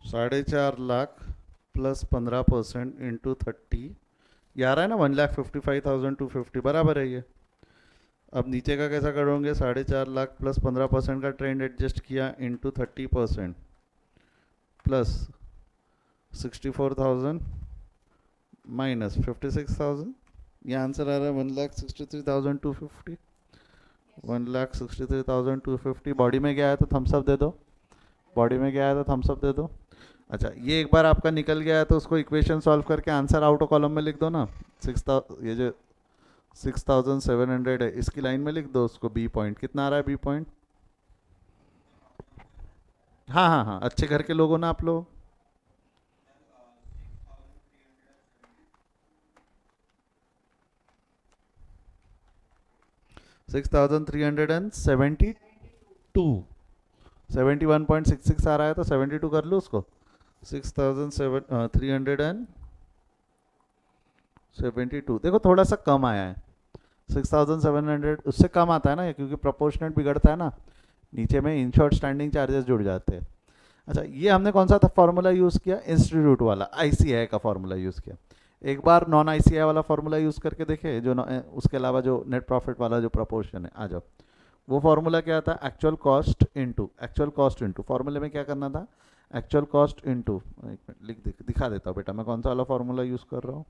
4.5 लाख प्लस 15% इंटू 30, ये आ रहा है ना? 1,55,250 बराबर है ये। अब नीचे का कैसा करोगे? 4.5 लाख प्लस 15% का ट्रेंड एडजस्ट किया इंटू 30% प्लस 64,000 माइनस 56,000, ये आंसर आ रहा है 1,63,250, 1,63,250। बॉडी में गया है तो थम्सअप दे दो, बॉडी में गया है तो थम्सअप दे दो। अच्छा, ये एक बार आपका निकल गया है तो उसको इक्वेशन सॉल्व करके आंसर आउट ऑफ कॉलम में लिख दो ना। 6,000, ये जो 6,700 है, इसकी लाइन में लिख दो उसको। बी पॉइंट कितना आ रहा है? बी पॉइंट, हाँ हाँ हाँ, अच्छे घर के लोग हो ना आप लोग? $6,372, 71.66 आ रहा है तो 72 कर लो उसको। 6,372, देखो थोड़ा सा कम आया है। 6,700 उससे कम आता है ना ये, क्योंकि प्रोपोर्शनेट बिगड़ता है ना, नीचे में इंश्योर्ड स्टैंडिंग चार्जेस जुड़ जाते हैं। अच्छा, ये हमने कौन सा था फॉर्मूला यूज़ किया? इंस्टीट्यूट वाला, आईसीआई का फॉर्मूला यूज़ किया। एक बार नॉन आईसीआई वाला फॉर्मूला यूज़ करके देखे, जो उसके अलावा जो नेट प्रॉफिट वाला जो प्रपोर्शन है, आ जाओ। वो फॉर्मूला क्या था? Actual cost into, actual cost into, फॉर्मूले में क्या करना था? एक्चुअल कॉस्ट इनटू, एक मिनट दिखा देता हूँ बेटा मैं कौन सा वाला फॉर्मूला यूज़ कर रहा हूँ।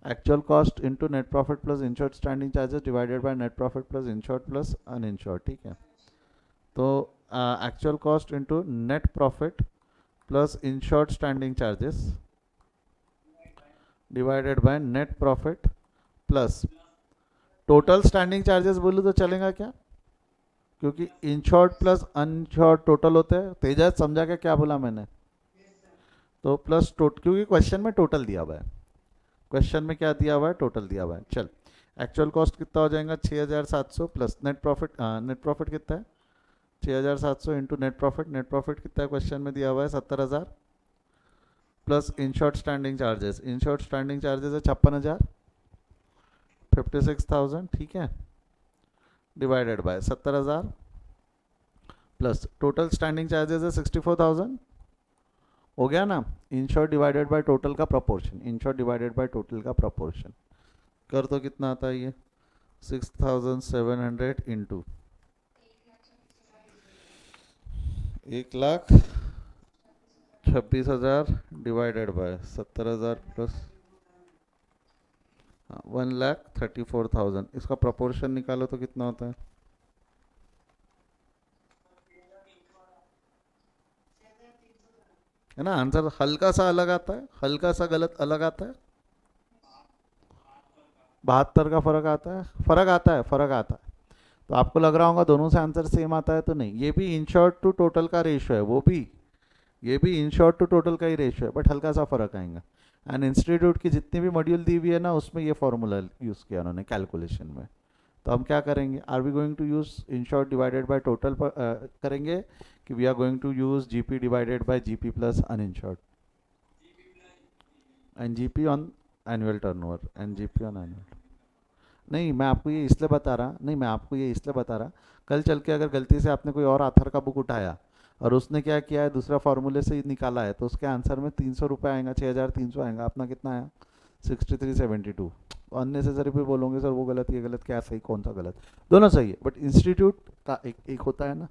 Actual cost into net profit plus insured standing charges divided by net profit plus insured plus uninsured, ठीक है। तो actual cost into net profit plus insured standing charges divided by net profit plus total standing charges बोलूँ तो चलेगा क्या? क्योंकि insured plus uninsured total होते हैं। तेजस समझा क्या बोला मैंने? तो प्लस क्योंकि क्वेश्चन में टोटल दिया हुआ है, क्वेश्चन में क्या दिया हुआ है? टोटल दिया हुआ है। चल, एक्चुअल कॉस्ट कितना हो जाएगा? 6,700 प्लस नेट प्रॉफिट कितना है? 6,700 इंटू नेट प्रॉफिट कितना है क्वेश्चन में दिया हुआ है? 70,000 plus insured standing charges, insured standing charges है 56,000, 56,000, ठीक है, divided by 70,000 plus total standing charges है 64,000। हो गया ना? इंश्योर्ड डिवाइडेड बाय टोटल का proportion, insured divided by total का प्रोपोर्शन कर तो कितना आता है ये? 6,700 इंटू 1,26,000 डिवाइडेड बाय 70,000 प्लस 1,34,000। इसका प्रोपोर्शन निकालो तो कितना होता है? है ना? आंसर हल्का सा अलग आता है, हल्का सा गलत अलग आता है। 72 का फर्क आता है, फर्क आता है, फर्क आता है। तो आपको लग रहा होगा दोनों से आंसर सेम आता है, तो नहीं, ये भी इंश्योर्ड टू टोटल का रेशियो है, वो भी, ये भी इंश्योर्ड टू टोटल का ही रेशियो है, बट हल्का सा फर्क आएगा। एंड इंस्टीट्यूट की जितनी भी मॉड्यूल दी हुई है ना, उसमें ये फॉर्मूला यूज़ किया उन्होंने कैलकुलेशन में। तो हम क्या करेंगे? Are we going to use insured divided by total करेंगे, कि we are going to use GP divided by GP plus uninsured, and GP on annual turnover, and GP on annual. नहीं, मैं आपको ये इसलिए बता रहा, नहीं मैं आपको ये इसलिए बता रहा, कल चल के अगर गलती से आपने कोई और आथर का बुक उठाया और उसने क्या किया है, दूसरा फार्मूले से निकाला है, तो उसके आंसर में 300 रुपये आएगा, 6,300 आएगा, अपना कितना आया? 6372। अननेसेसरी भी बोलोगे सर वो गलत ये गलत, क्या सही कौन सा गलत? दोनों सही है, बट इंस्टीट्यूट का एक होता है ना,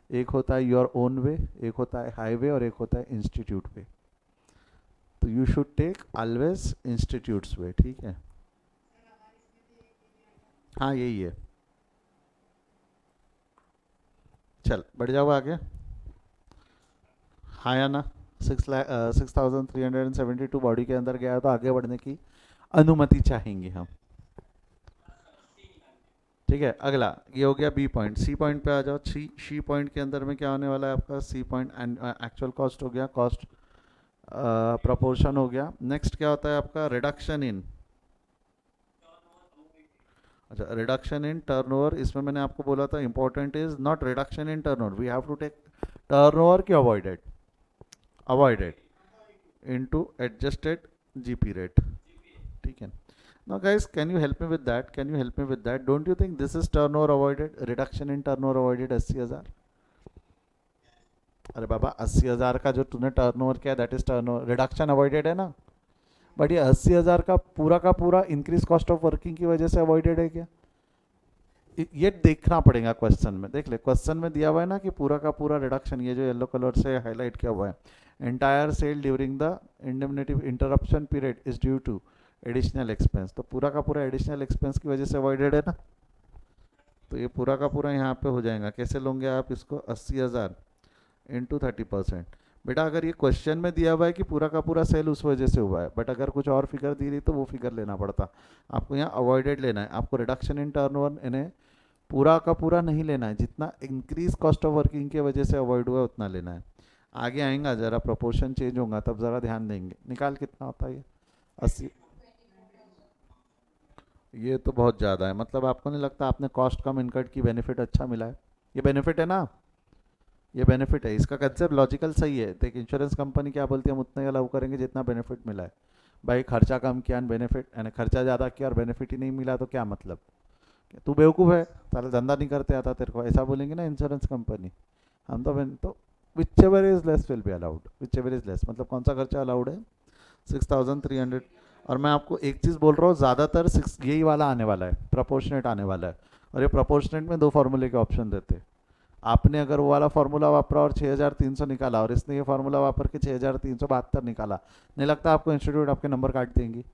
एक होता है योर ओन वे, एक होता है हाईवे, और एक होता है इंस्टीट्यूट वे। तो you should take always institutes way, ठीक है? हाँ यही है। चल बढ़ जाओ आगे। हाँ या ना? 6,372 बॉडी के अंदर गया है, तो आगे बढ़ने की अनुमति चाहेंगे हम। ठीक है, अगला ये हो गया बी पॉइंट। सी पॉइंट पे आ जाओ। सी पॉइंट के अंदर में क्या होने वाला है आपका? C point and actual cost हो गया, कॉस्ट प्रपोर्शन हो गया। नेक्स्ट क्या होता है आपका? रिडक्शन इन, अच्छा रिडक्शन इन टर्नओवर। इसमें मैंने आपको बोला था important is not reduction in turnover, we have to take turnover की avoided, avoided into adjusted GP rate, ठीक है? Now guys, can you help me with that? Can you help me with that? Don't you think this is turnover avoided? Reduction in turnover avoided 80,000। अरे बाबा 80,000 का जो तूने turnover किया that is turnover, reduction avoided है ना? But ये 80,000 का पूरा इंक्रीज कॉस्ट ऑफ वर्किंग की वजह से अवॉइडेड है क्या? ये देखना पड़ेगा क्वेश्चन में। देख ले, क्वेश्चन में दिया हुआ है ना कि पूरा का पूरा रिडक्शन, ये जो येलो कलर से हाईलाइट किया हुआ है, entire sale during the indemnity interruption period is due to additional expense, तो पूरा का पूरा एडिशनल एक्सपेंस की वजह से अवॉइडेड है ना? तो ये पूरा का पूरा यहाँ पे हो जाएगा। कैसे लोगे आप इसको? 80,000 इंटू 30%। बेटा अगर ये क्वेश्चन में दिया हुआ है कि पूरा का पूरा सेल उस वजह से हुआ है, बट अगर कुछ और फिगर दी रही तो वो फिगर लेना पड़ता। आपको यहाँ अवॉइडेड लेना है, आपको रिडक्शन इन टर्नओवर इन्हें पूरा का पूरा नहीं लेना है, जितना इंक्रीज कॉस्ट ऑफ वर्किंग की वजह से अवॉइड हुआ है उतना लेना है। आगे आएगा जरा प्रोपोर्शन चेंज होगा तब ज़रा ध्यान देंगे। निकाल कितना होता है ये? 80। ये तो बहुत ज़्यादा है, मतलब आपको नहीं लगता आपने कॉस्ट कम इनकट की बेनिफिट अच्छा मिला है? ये बेनिफिट है ना, ये बेनिफिट है, इसका कंसेप्ट लॉजिकल सही है। देख इंश्योरेंस कंपनी क्या बोलती है, हम उतना ही अलाउ करेंगे जितना बेनिफिट मिला है। भाई खर्चा कम किया बेनिफिट, यानी खर्चा ज़्यादा किया और बेनिफिट ही नहीं मिला तो क्या मतलब? तू बेवकूफ़ है, सारा धंधा नहीं करते आता तेरे को, ऐसा बोलेंगे ना इंश्योरेंस कंपनी। हम तो which ever is less will be allowed, which ever is less मतलब कौन सा खर्चा अलाउड है? 6,300। और मैं आपको एक चीज़ बोल रहा हूँ, ज़्यादातर सिक्स यही वाला आने वाला है, प्रोपोर्शनेट आने वाला है। और ये प्रोपोर्शनेट में दो फार्मूले के ऑप्शन देते हैं। आपने अगर वो वाला फार्मूला वापरा और 6,300 निकाला, और इसने ये फार्मूला वापर के 6,372 निकाला, नहीं लगता आपको इंस्टीट्यूट आपके नंबर काट देंगी?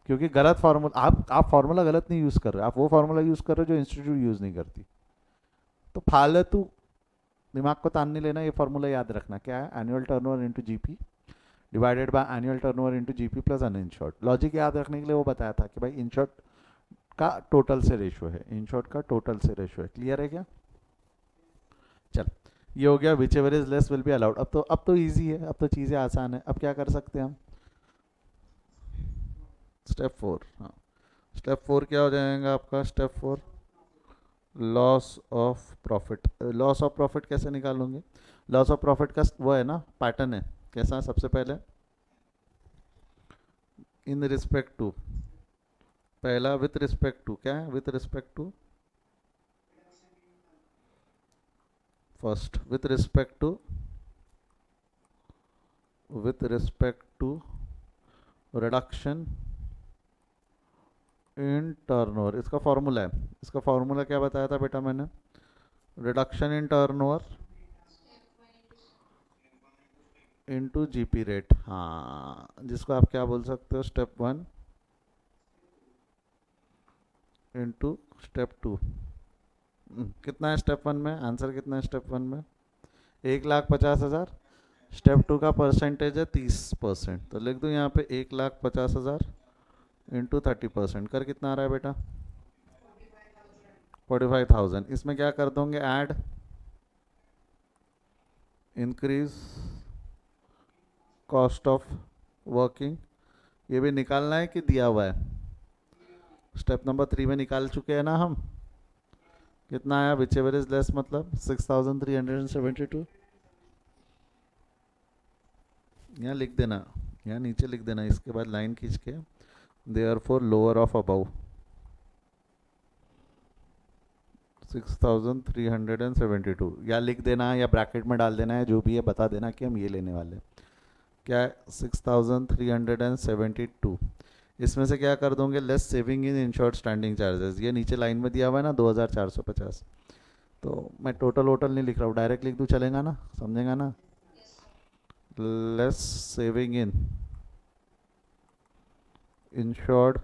क्योंकि गलत फार्मूला, आप फार्मूला गलत नहीं यूज़ कर रहे, आप वो फार्मूला यूज़ कर रहे हो जो इंस्टीट्यूट यूज़ नहीं करती। तो फालतू दिमाग को तान नहीं लेना, ये फार्मूला याद रखना। क्या है? Annual turnover into GP divided by annual turnover into GP plus uninsured. Logic याद रखने के लिए वो बताया था कि भाई इंश्योर्ड का टोटल से रेशियो है, इंश्योर्ड का टोटल से रेशियो है। क्लियर है क्या? चल, ये हो गया which ever is less will be allowed. अब तो इजी है, अब तो चीज़ें आसान है। अब क्या कर सकते हैं हम? स्टेप 4। हाँ, स्टेप 4 क्या हो जाएगा आपका? Step 4 loss of profit. Loss of profit कैसे निकालोगे? लॉस ऑफ प्रॉफिट का वो है ना, पैटर्न है। कैसा? सबसे पहले इन रिस्पेक्ट टू, पहला विथ रिस्पेक्ट टू, क्या है with respect to? First with respect to reduction in turnover. इसका फॉर्मूला है, इसका फॉर्मूला क्या बताया था बेटा मैंने? Reduction in turnover into GP rate. हाँ, जिसको आप क्या बोल सकते हो? Step 1 into step 2। कितना है स्टेप 1 में? आंसर कितना है स्टेप 1 में? 1,50,000। स्टेप 2 का परसेंटेज है 30%, तो लिख दूँ यहाँ पे 1,50,000 इंटू 30%। कर कितना आ रहा है बेटा? 45,000। इसमें क्या कर दोगे? Add increase cost of working. ये भी निकालना है कि दिया हुआ है? स्टेप नंबर 3 में निकाल चुके हैं ना हम। कितना आया? विच एवर इज लेस मतलब 6,372। यहाँ लिख देना, यहाँ नीचे लिख देना, इसके बाद लाइन खींच के देयरफॉर लोअर ऑफ अबव 6,372, या लिख देना या ब्रैकेट में डाल देना है, जो भी है बता देना कि हम ये लेने वाले हैं। क्या है? 6,372। इसमें से क्या कर दोगे? Less saving in insured standing charges. ये नीचे लाइन में दिया हुआ है ना 2,450। तो मैं टोटल वोटल नहीं लिख रहा हूँ, डायरेक्ट लिख दूँ, चलेगा ना? समझेगा ना? Less saving in insured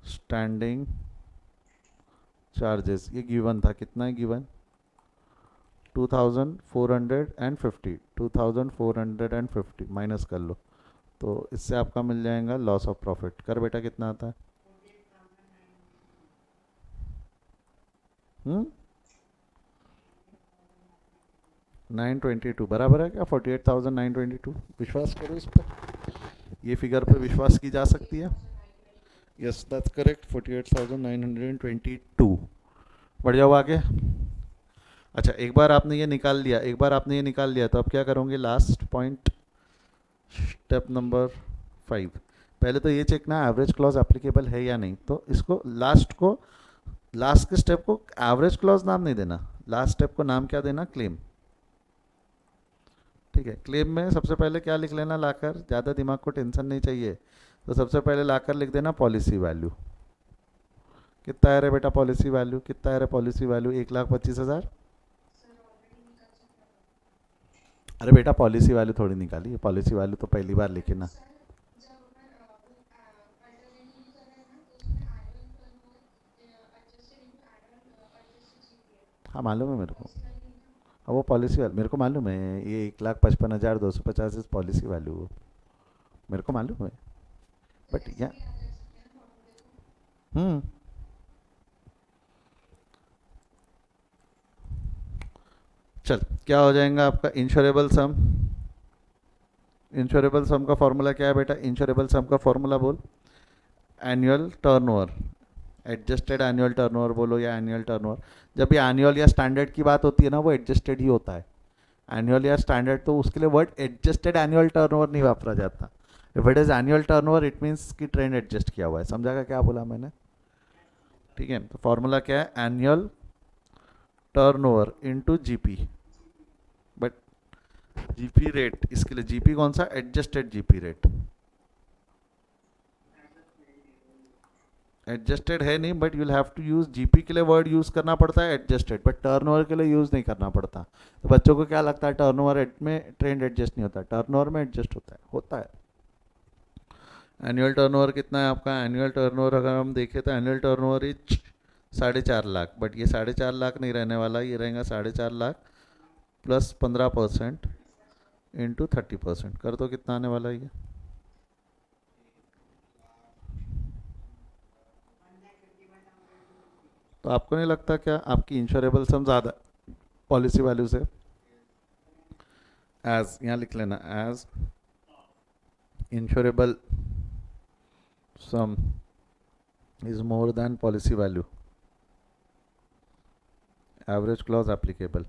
standing charges. ये गिवन था, कितना है गिवन? 2,450। 2,450 माइनस कर लो, तो इससे आपका मिल जाएगा लॉस ऑफ प्रॉफिट। कर बेटा, कितना आता है? 922 बराबर है क्या? 48,922। विश्वास करो इस पर, ये फिगर पे विश्वास की जा सकती है। Yes, that's correct, 48,922। बढ़ जाओ आगे। अच्छा, एक बार आपने ये निकाल लिया, तो अब क्या करोगे? Last point, step number 5। पहले तो ये चेक ना एवरेज क्लॉज एप्लीकेबल है या नहीं। तो इसको लास्ट के स्टेप को एवरेज क्लॉज नाम नहीं देना, लास्ट स्टेप को नाम क्या देना? क्लेम। ठीक है, क्लेम में सबसे पहले क्या लिख लेना लाकर? ज़्यादा दिमाग को टेंशन नहीं चाहिए, तो सबसे पहले लाकर लिख देना पॉलिसी वैल्यू। कितना है रे बेटा पॉलिसी वैल्यू? कितना है रे पॉलिसी वैल्यू? 1,25,000। अरे बेटा, पॉलिसी वैल्यू थोड़ी निकाली, पॉलिसी वैल्यू तो पहली बार लिखी ना। हाँ मालूम है मेरे को। अब वो पॉलिसी वैल्यू मेरे को मालूम है, ये 1,55,250 इज पॉलिसी वैल्यू, मेरे को मालूम है। बट या हम्म चल, क्या हो जाएगा आपका? इंश्योरेबल सम। इंश्योरेबल सम का फॉर्मूला क्या है बेटा? इंश्योरेबल सम का फॉर्मूला बोल। Annual turnover, adjusted annual turnover बोलो या एनुअल टर्नओवर। जब भी एनुअल या स्टैंडर्ड की बात होती है ना, वो एडजस्टेड ही होता है। एनुअल या स्टैंडर्ड, तो उसके लिए वर्ड एडजस्टेड एनुअल टर्नओवर नहीं वापरा जाता। If it is annual turnover it means कि ट्रेंड एडजस्ट किया हुआ है। समझा का क्या बोला मैंने? ठीक है, तो फॉर्मूला क्या है? Annual turnover into GP. But GP rate, इसके लिए जीपी कौन सा? Adjusted GP rate. एडजस्टेड है नहीं, but you'll have to use, GP के लिए वर्ड यूज करना पड़ता है एडजस्टेड, बट टर्नओवर के लिए यूज नहीं करना पड़ता। तो बच्चों को क्या लगता है? टर्नओवर में ट्रेंड एडजस्ट नहीं होता, टर्नओवर में एडजस्ट होता है। एनुअल टर्नओवर कितना है आपका? एनुअल टर्नओवर अगर हम देखें तो annual turnover is 4.5 lakh. But ये 4.5 लाख नहीं रहने वाला, ये रहेगा 4.5 लाख प्लस 15%, इंटू 30%, कर दो कितना आने वाला है ये? तो आपको नहीं लगता क्या आपकी इंश्योरेबल सम ज़्यादा पॉलिसी वैल्यू से? एज यहाँ लिख लेना, as insurable sum is more than policy value, average clause applicable.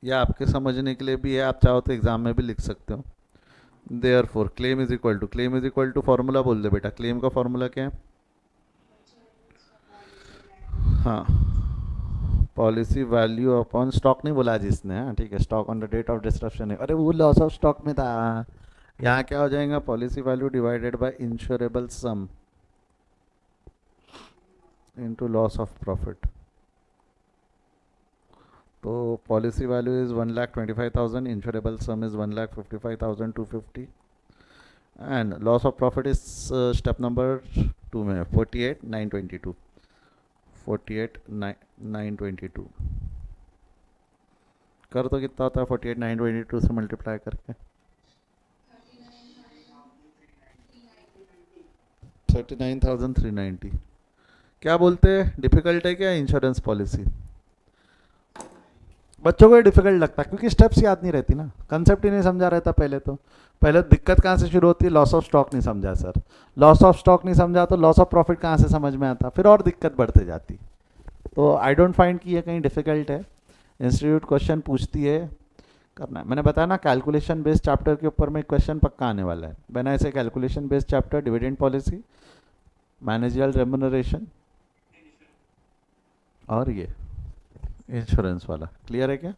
या आपके समझने के लिए भी है, आप चाहो तो एग्जाम में भी लिख सकते हो। Therefore claim is equal to formula बोल दे बेटा, क्लेम का फॉर्मूला क्या है? हाँ, पॉलिसी वैल्यू अपॉन स्टॉक नहीं बोला जिसने, हाँ ठीक है, stock on the date of disruption है, अरे वो लॉस ऑफ स्टॉक में था। यहाँ क्या हो जाएगा? Policy value divided by insurable sum into loss of profit. तो policy value is 1,25,000, insurable sum is 1,55,250 and loss of profit is step number 2 में 48,922, 48,922। कर तो कितना होता है 48,922 से मल्टीप्लाई करके? 39,390। क्या बोलते हैं, डिफिकल्ट है क्या इंश्योरेंस पॉलिसी? बच्चों को डिफिकल्ट लगता है क्योंकि स्टेप्स याद नहीं रहती ना, कंसेप्ट ही नहीं समझा रहता पहले तो। पहले दिक्कत कहाँ से शुरू होती है? लॉस ऑफ स्टॉक नहीं समझा सर, लॉस ऑफ स्टॉक नहीं समझा तो लॉस ऑफ प्रॉफिट कहाँ से समझ में आता, फिर और दिक्कत बढ़ते जाती। तो आई डोंट फाइंड कि ये कहीं डिफिकल्ट है। इंस्टीट्यूट क्वेश्चन पूछती है, करना है। मैंने बताया ना कैलकुलेशन बेस्ड चैप्टर के ऊपर में क्वेश्चन पक्का आने वाला है। मैंने ऐसे calculation based chapter, dividend policy, managerial remuneration और ये इंश्योरेंस वाला, क्लियर है क्या?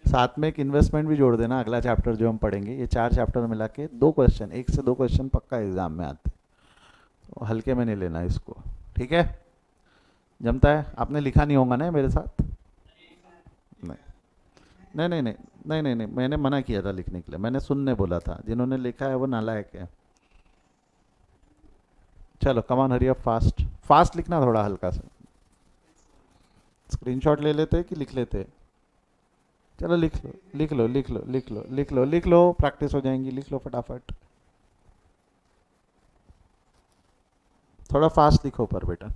साथ में एक इन्वेस्टमेंट भी जोड़ देना, अगला चैप्टर जो हम पढ़ेंगे, ये 4 चैप्टर मिला के 2 क्वेश्चन, 1 से 2 क्वेश्चन पक्का एग्जाम में आते हैं, तो हल्के में नहीं लेना इसको, ठीक है? जमता है? आपने लिखा नहीं होगा ना मेरे साथ? नहीं नहीं नहीं नहीं नहीं नहीं नहीं, मैंने मना किया था लिखने के लिए, मैंने सुनने बोला था, जिन्होंने लिखा है वो नालायक है। चलो कमान हरी अप, फास्ट फास्ट लिखना थोड़ा हल्का सा। स्क्रीनशॉट ले लेते कि लिख लेते? चलो लिख लो लिख लो लिख लो लिख लो लिख लो लिख लो, प्रैक्टिस हो जाएंगी, लिख लो फटाफट। थोड़ा फास्ट लिखो पर बेटा।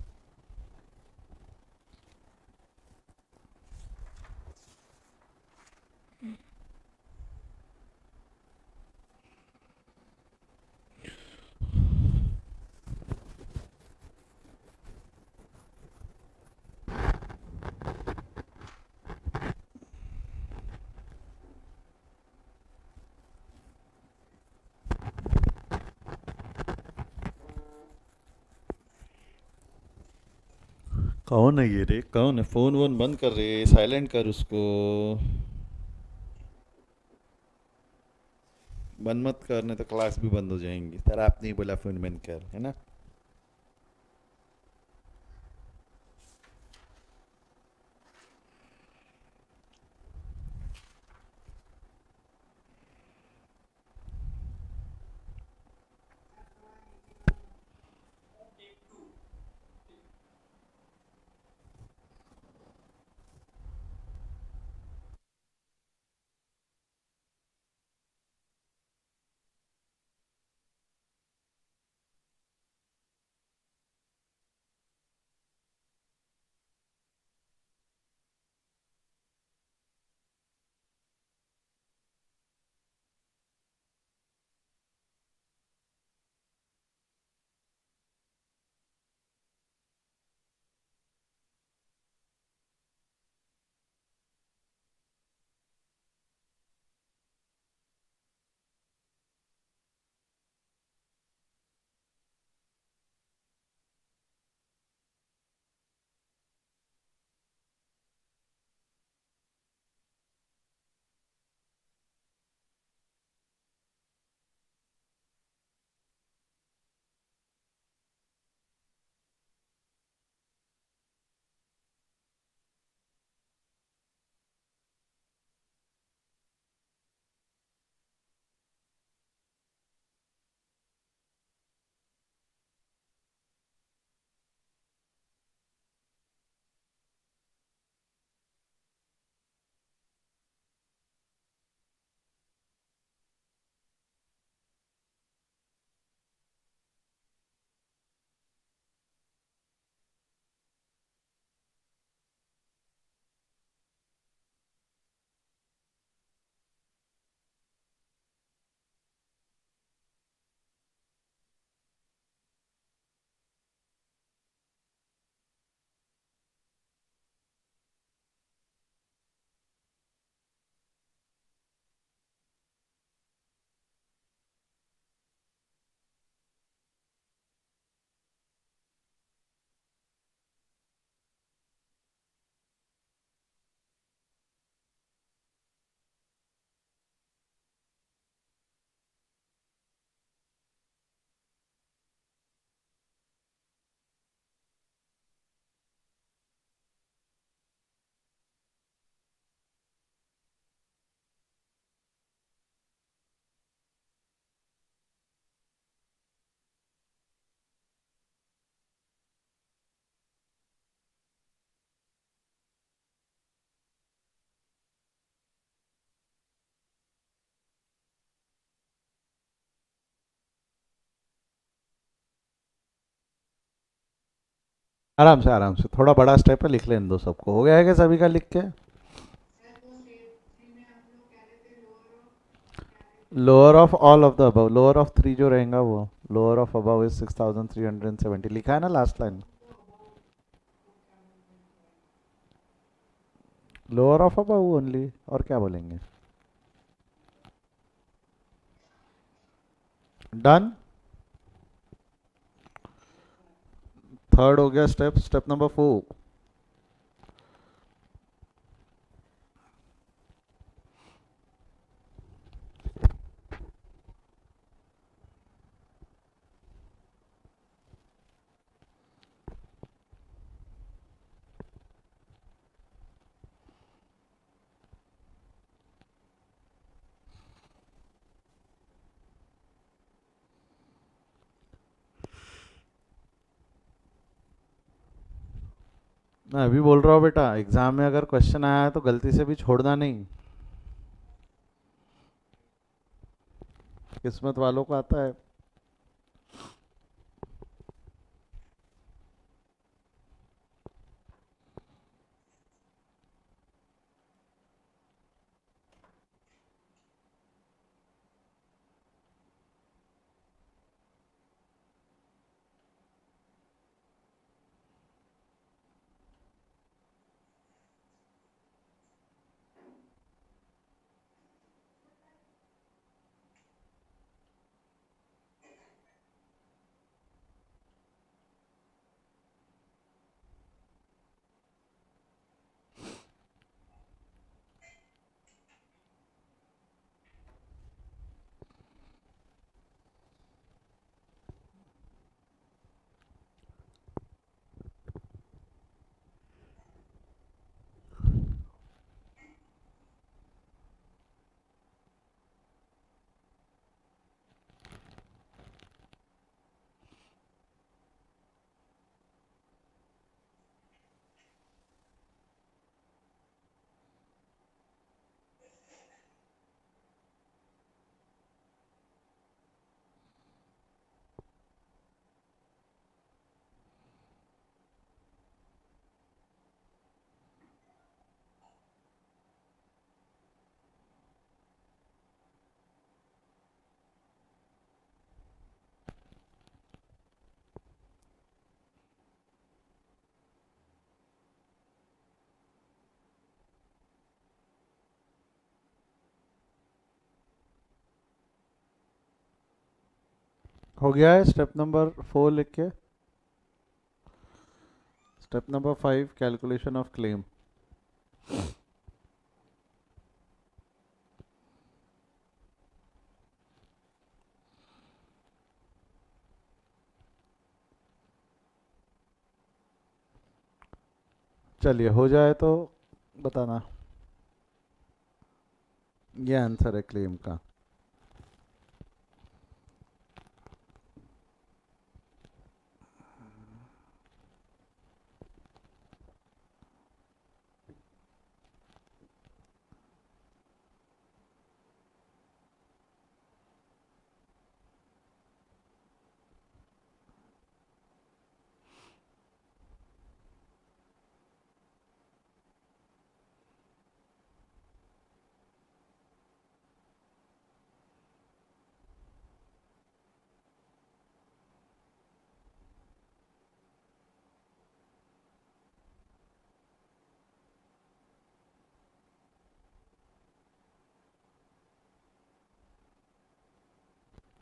कौन है ये रे, कौन है? फोन वोन बंद कर रे, साइलेंट कर उसको, बंद मत करने तो क्लास भी बंद हो जाएंगी। तेरा आप नहीं बोला फोन बंद कर, है ना? आराम से थोड़ा बड़ा स्टेप है, लिख लेने दो सबको। हो गया है क्या सभी का लिख के? Lower of all of the above, lower of three जो रहेगा वो, लोअर ऑफ अबव इज 6370, लिखा है ना last line? Lower of above only, और क्या बोलेंगे? डन। थर्ड हो गया स्टेप। Step number 4। मैं अभी बोल रहा हूँ बेटा, एग्जाम में अगर क्वेश्चन आया है तो गलती से भी छोड़ना नहीं। किस्मत वालों को आता है। हो गया है स्टेप नंबर 4 लिख के। Step number 5, calculation of claim. चलिए हो जाए तो बताना। ये आंसर है क्लेम का।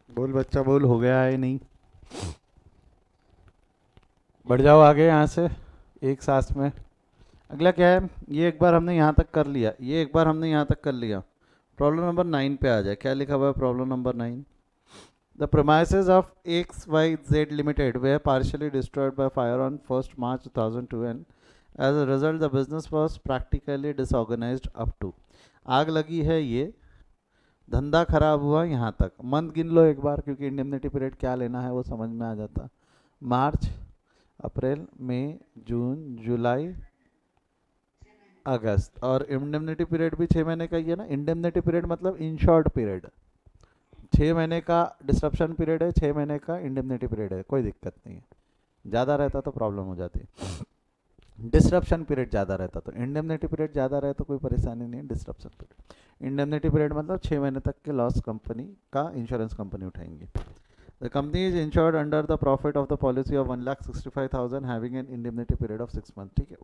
बोल बच्चा बोल, हो गया है नहीं? बढ़ जाओ आगे यहाँ से, एक सांस में। अगला क्या है? ये एक बार हमने यहाँ तक कर लिया, ये एक बार हमने यहाँ तक कर लिया। प्रॉब्लम नंबर 9 पे आ जाए। क्या लिखा हुआ है problem number 9? The premises of XYZ Limited were partially destroyed by fire on 1st March 2002 and as a result the business was practically disorganized up to। आग लगी है ये, धंधा खराब हुआ यहाँ तक। मंथ गिन लो एक बार, क्योंकि इंडेमनिटी पीरियड क्या लेना है वो समझ में आ जाता। मार्च, अप्रैल, मई, जून, जुलाई, अगस्त। और इंडेमनिटी पीरियड भी 6 महीने का ही है ना। इंडेमनिटी पीरियड मतलब इंश्योर्ड पीरियड। 6 महीने का डिस्ट्रप्शन पीरियड है, 6 महीने का इंडेमनिटी पीरियड है, कोई दिक्कत नहीं है। ज़्यादा रहता तो प्रॉब्लम हो जाती। डिसरप्शन पीरियड ज़्यादा रहता तो, इंडेमनिटी पीरियड ज़्यादा रहे तो कोई परेशानी नहीं है। डिसरप्शन पीरियड, इंडेमनिटी पीरियड मतलब 6 महीने तक के लॉस कंपनी का इंश्योरेंस कंपनी उठाएंगी। The company is insured under the profit of the policy of 1,65,000 having an indemnity period of 6 month. ठीक है।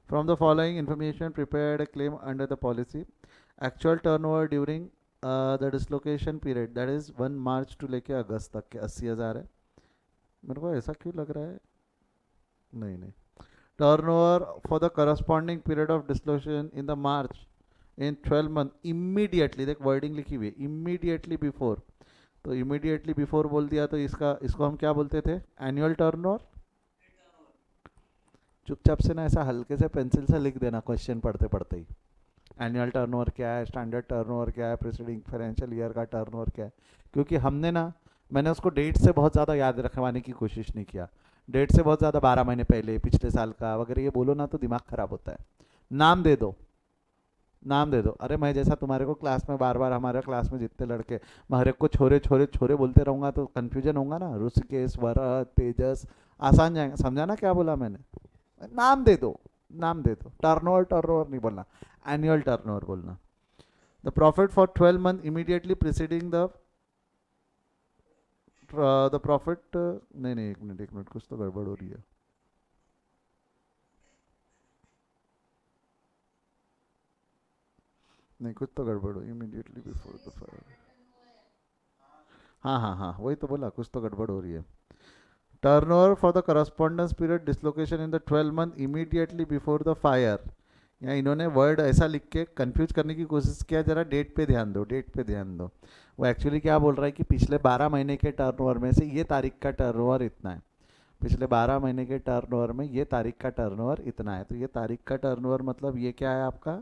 From the following information prepared a claim under the policy, actual turnover during the dislocation period that is 1 March to लेके अगस्त तक के 80,000 है। मेरे को ऐसा क्यों लग रहा है, नहीं नहीं, turnover for the corresponding period of dislocation in the March in 12 month immediately, देख वर्डिंग लिखी हुई है immediately before, तो immediately before बोल दिया तो इसको हम क्या बोलते थे, एनुअल टर्नओवर। चुपचाप से ना ऐसा हल्के से पेंसिल से लिख देना क्वेश्चन पढ़ते पढ़ते ही, एनुअल टर्नओवर क्या है, स्टैंडर्ड टर्नओवर क्या है, प्रीसीडिंग फाइनेंशियल ईयर का टर्नओवर क्या है। क्योंकि हमने ना, मैंने उसको डेट से बहुत ज़्यादा याद रखवाने की कोशिश नहीं किया, डेट से बहुत ज़्यादा 12 महीने पहले, पिछले साल का वगैरह ये बोलो ना तो दिमाग ख़राब होता है। नाम दे दो, नाम दे दो। अरे मैं जैसा तुम्हारे को क्लास में बार बार, हमारे क्लास में जितने लड़के, मैं हर एक को छोरे छोरे छोरे बोलते रहूँगा तो कन्फ्यूजन होगा ना, ऋषिकेश, वरद, तेजस, आसान जाएगा। समझा ना क्या बोला मैंने, नाम दे दो, नाम दे दो। टर्नओवर टर्नओवर नहीं बोलना, एनुअल टर्नओवर बोलना। The profit for 12 month immediately preceding the profit, नहीं नहीं, एक मिनट कुछ तो गड़बड़ हो रही है। नहीं कुछ तो गड़बड़ हो, इमीडिएटली बिफोर द फायर। हाँ हाँ हाँ, वही तो बोला, कुछ तो गड़बड़ हो रही है। Turnover for the correspondence period dislocation in the 12 month immediately before the fire. यहाँ इन्होंने वर्ड ऐसा लिख के कंफ्यूज करने की कोशिश किया, जरा डेट पे ध्यान दो, डेट पे ध्यान दो। वो एक्चुअली क्या बोल रहा है कि पिछले 12 महीने के टर्नओवर में से ये तारीख का टर्नओवर इतना है, पिछले 12 महीने के टर्नओवर में ये तारीख का टर्नओवर इतना है। तो ये तारीख का टर्नओवर मतलब ये क्या है आपका,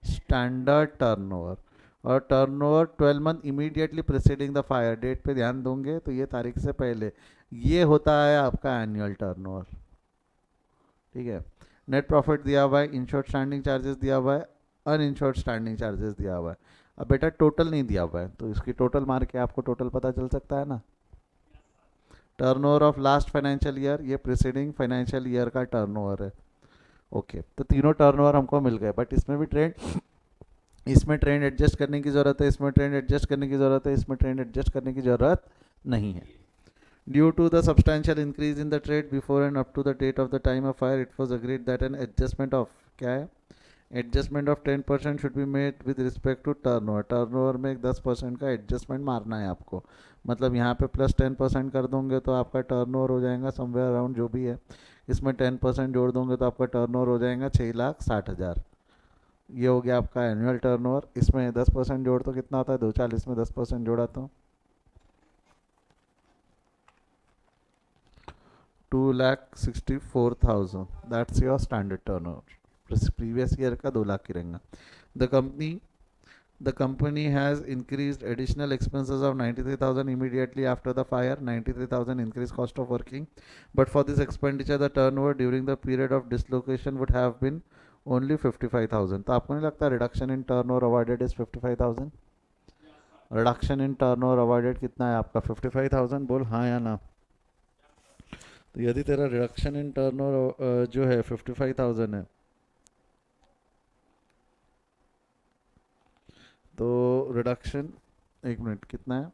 स्टैंडर्ड टर्नओवर। और turnover 12 month immediately preceding the fire, date पे ध्यान दोगे तो ये तारीख से पहले, ये होता है आपका एनुअल टर्नओवर। ठीक है। नेट प्रॉफिट दिया हुआ है, इंश्योर्ड स्टैंडिंग चार्जेस दिया हुआ है, अनइंश्योर्ड स्टैंडिंग चार्जेस दिया हुआ है। अब बेटा टोटल नहीं दिया हुआ है तो इसकी टोटल मार के आपको टोटल पता चल सकता है ना। Turnover of last financial year, ये प्रीसीडिंग फाइनेंशियल ईयर का टर्नओवर है। ओके, तो तीनों टर्नओवर हमको मिल गए, बट इसमें भी ट्रेंड, इसमें ट्रेंड एडजस्ट करने की ज़रूरत है, इसमें ट्रेंड एडजस्ट करने की ज़रूरत है, इसमें ट्रेंड एडजस्ट करने की ज़रूरत नहीं है। Due to the substantial increase in the trade before and up to the date of the time of fire, it was agreed that an adjustment of, क्या है, adjustment of 10% should be made with respect to turnover. Turnover में एक 10% का adjustment मारना है आपको, मतलब यहाँ पे प्लस 10% कर दोगे तो आपका टर्नओवर हो जाएगा समवेयर अराउंड जो भी है, इसमें 10% जोड़ दोगे तो आपका टर्नओवर हो जाएगा 6,60,000। ये हो गया आपका एनुअल टर्नओवर। इसमें 10% जोड़ तो कितना होता है, 240 में 10% जोड़ा तो 2,64,000, that's your standard turnover. Previous year का 2 लाख की रहेगा। The company has increased additional expenses of 93,000 immediately after the fire, 93,000 increased cost of working, but for this expenditure the turnover during the period of dislocation would have been only 55,000। तो आपको नहीं लगता reduction in turnover avoided is 55,000? Reduction in turnover avoided कितना है आपका, 55,000? बोल हाँ या ना। तो यदि तेरा रिडक्शन इन टर्नओवर जो है 55,000 है, तो रिडक्शन, एक मिनट, कितना है,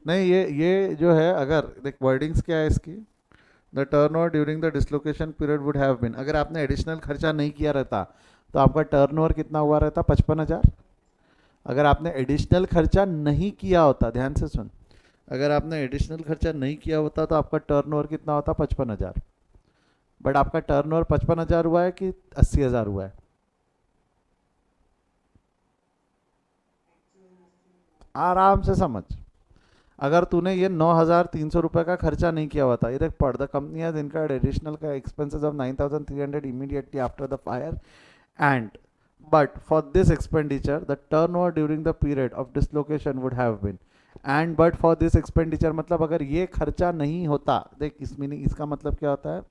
नहीं ये जो है, अगर देख वर्डिंग्स क्या है इसकी, the turnover during the dislocation period would have been, अगर आपने एडिशनल खर्चा नहीं किया रहता तो आपका टर्नओवर कितना हुआ रहता, 55,000। अगर आपने एडिशनल खर्चा नहीं किया होता, ध्यान से सुन, अगर आपने एडिशनल खर्चा नहीं किया होता तो आपका टर्नओवर कितना होता, 55,000। बट आपका टर्नओवर 55,000 हुआ है कि 80,000 हुआ है, आराम से समझ। अगर तूने ये 9,300 रुपये का खर्चा नहीं किया हुआ था, ये देख पढ़, the company has incurred additional का expenses of 9,300 immediately after the fire and but for this expenditure the turnover during the period of dislocation would have been, and but for this expenditure मतलब अगर ये खर्चा नहीं होता, देख इस meaning, इसका मतलब क्या होता है,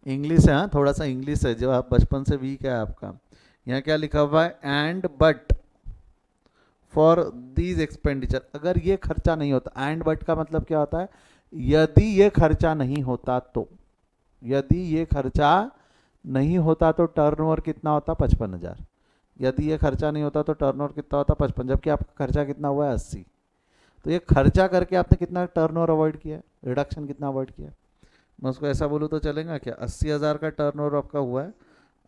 इंग्लिश है, थोड़ा सा इंग्लिश है जो आप बचपन से वीक है आपका। यहाँ क्या लिखा हुआ है, and but for these expenditure, अगर ये खर्चा नहीं होता, एंड बट का मतलब क्या होता है, यदि ये खर्चा नहीं होता तो, यदि ये खर्चा नहीं होता तो टर्नओवर कितना होता, 55,000। यदि ये खर्चा नहीं होता तो टर्नओवर कितना होता, 55, जबकि आपका खर्चा कितना हुआ है, 80। तो ये खर्चा करके आपने कितना टर्नओवर अवॉइड किया है, रिडक्शन कितना अवॉइड किया है। मैं उसको ऐसा बोलूँ तो चलेगा क्या, 80,000 का टर्नओवर आपका हुआ है,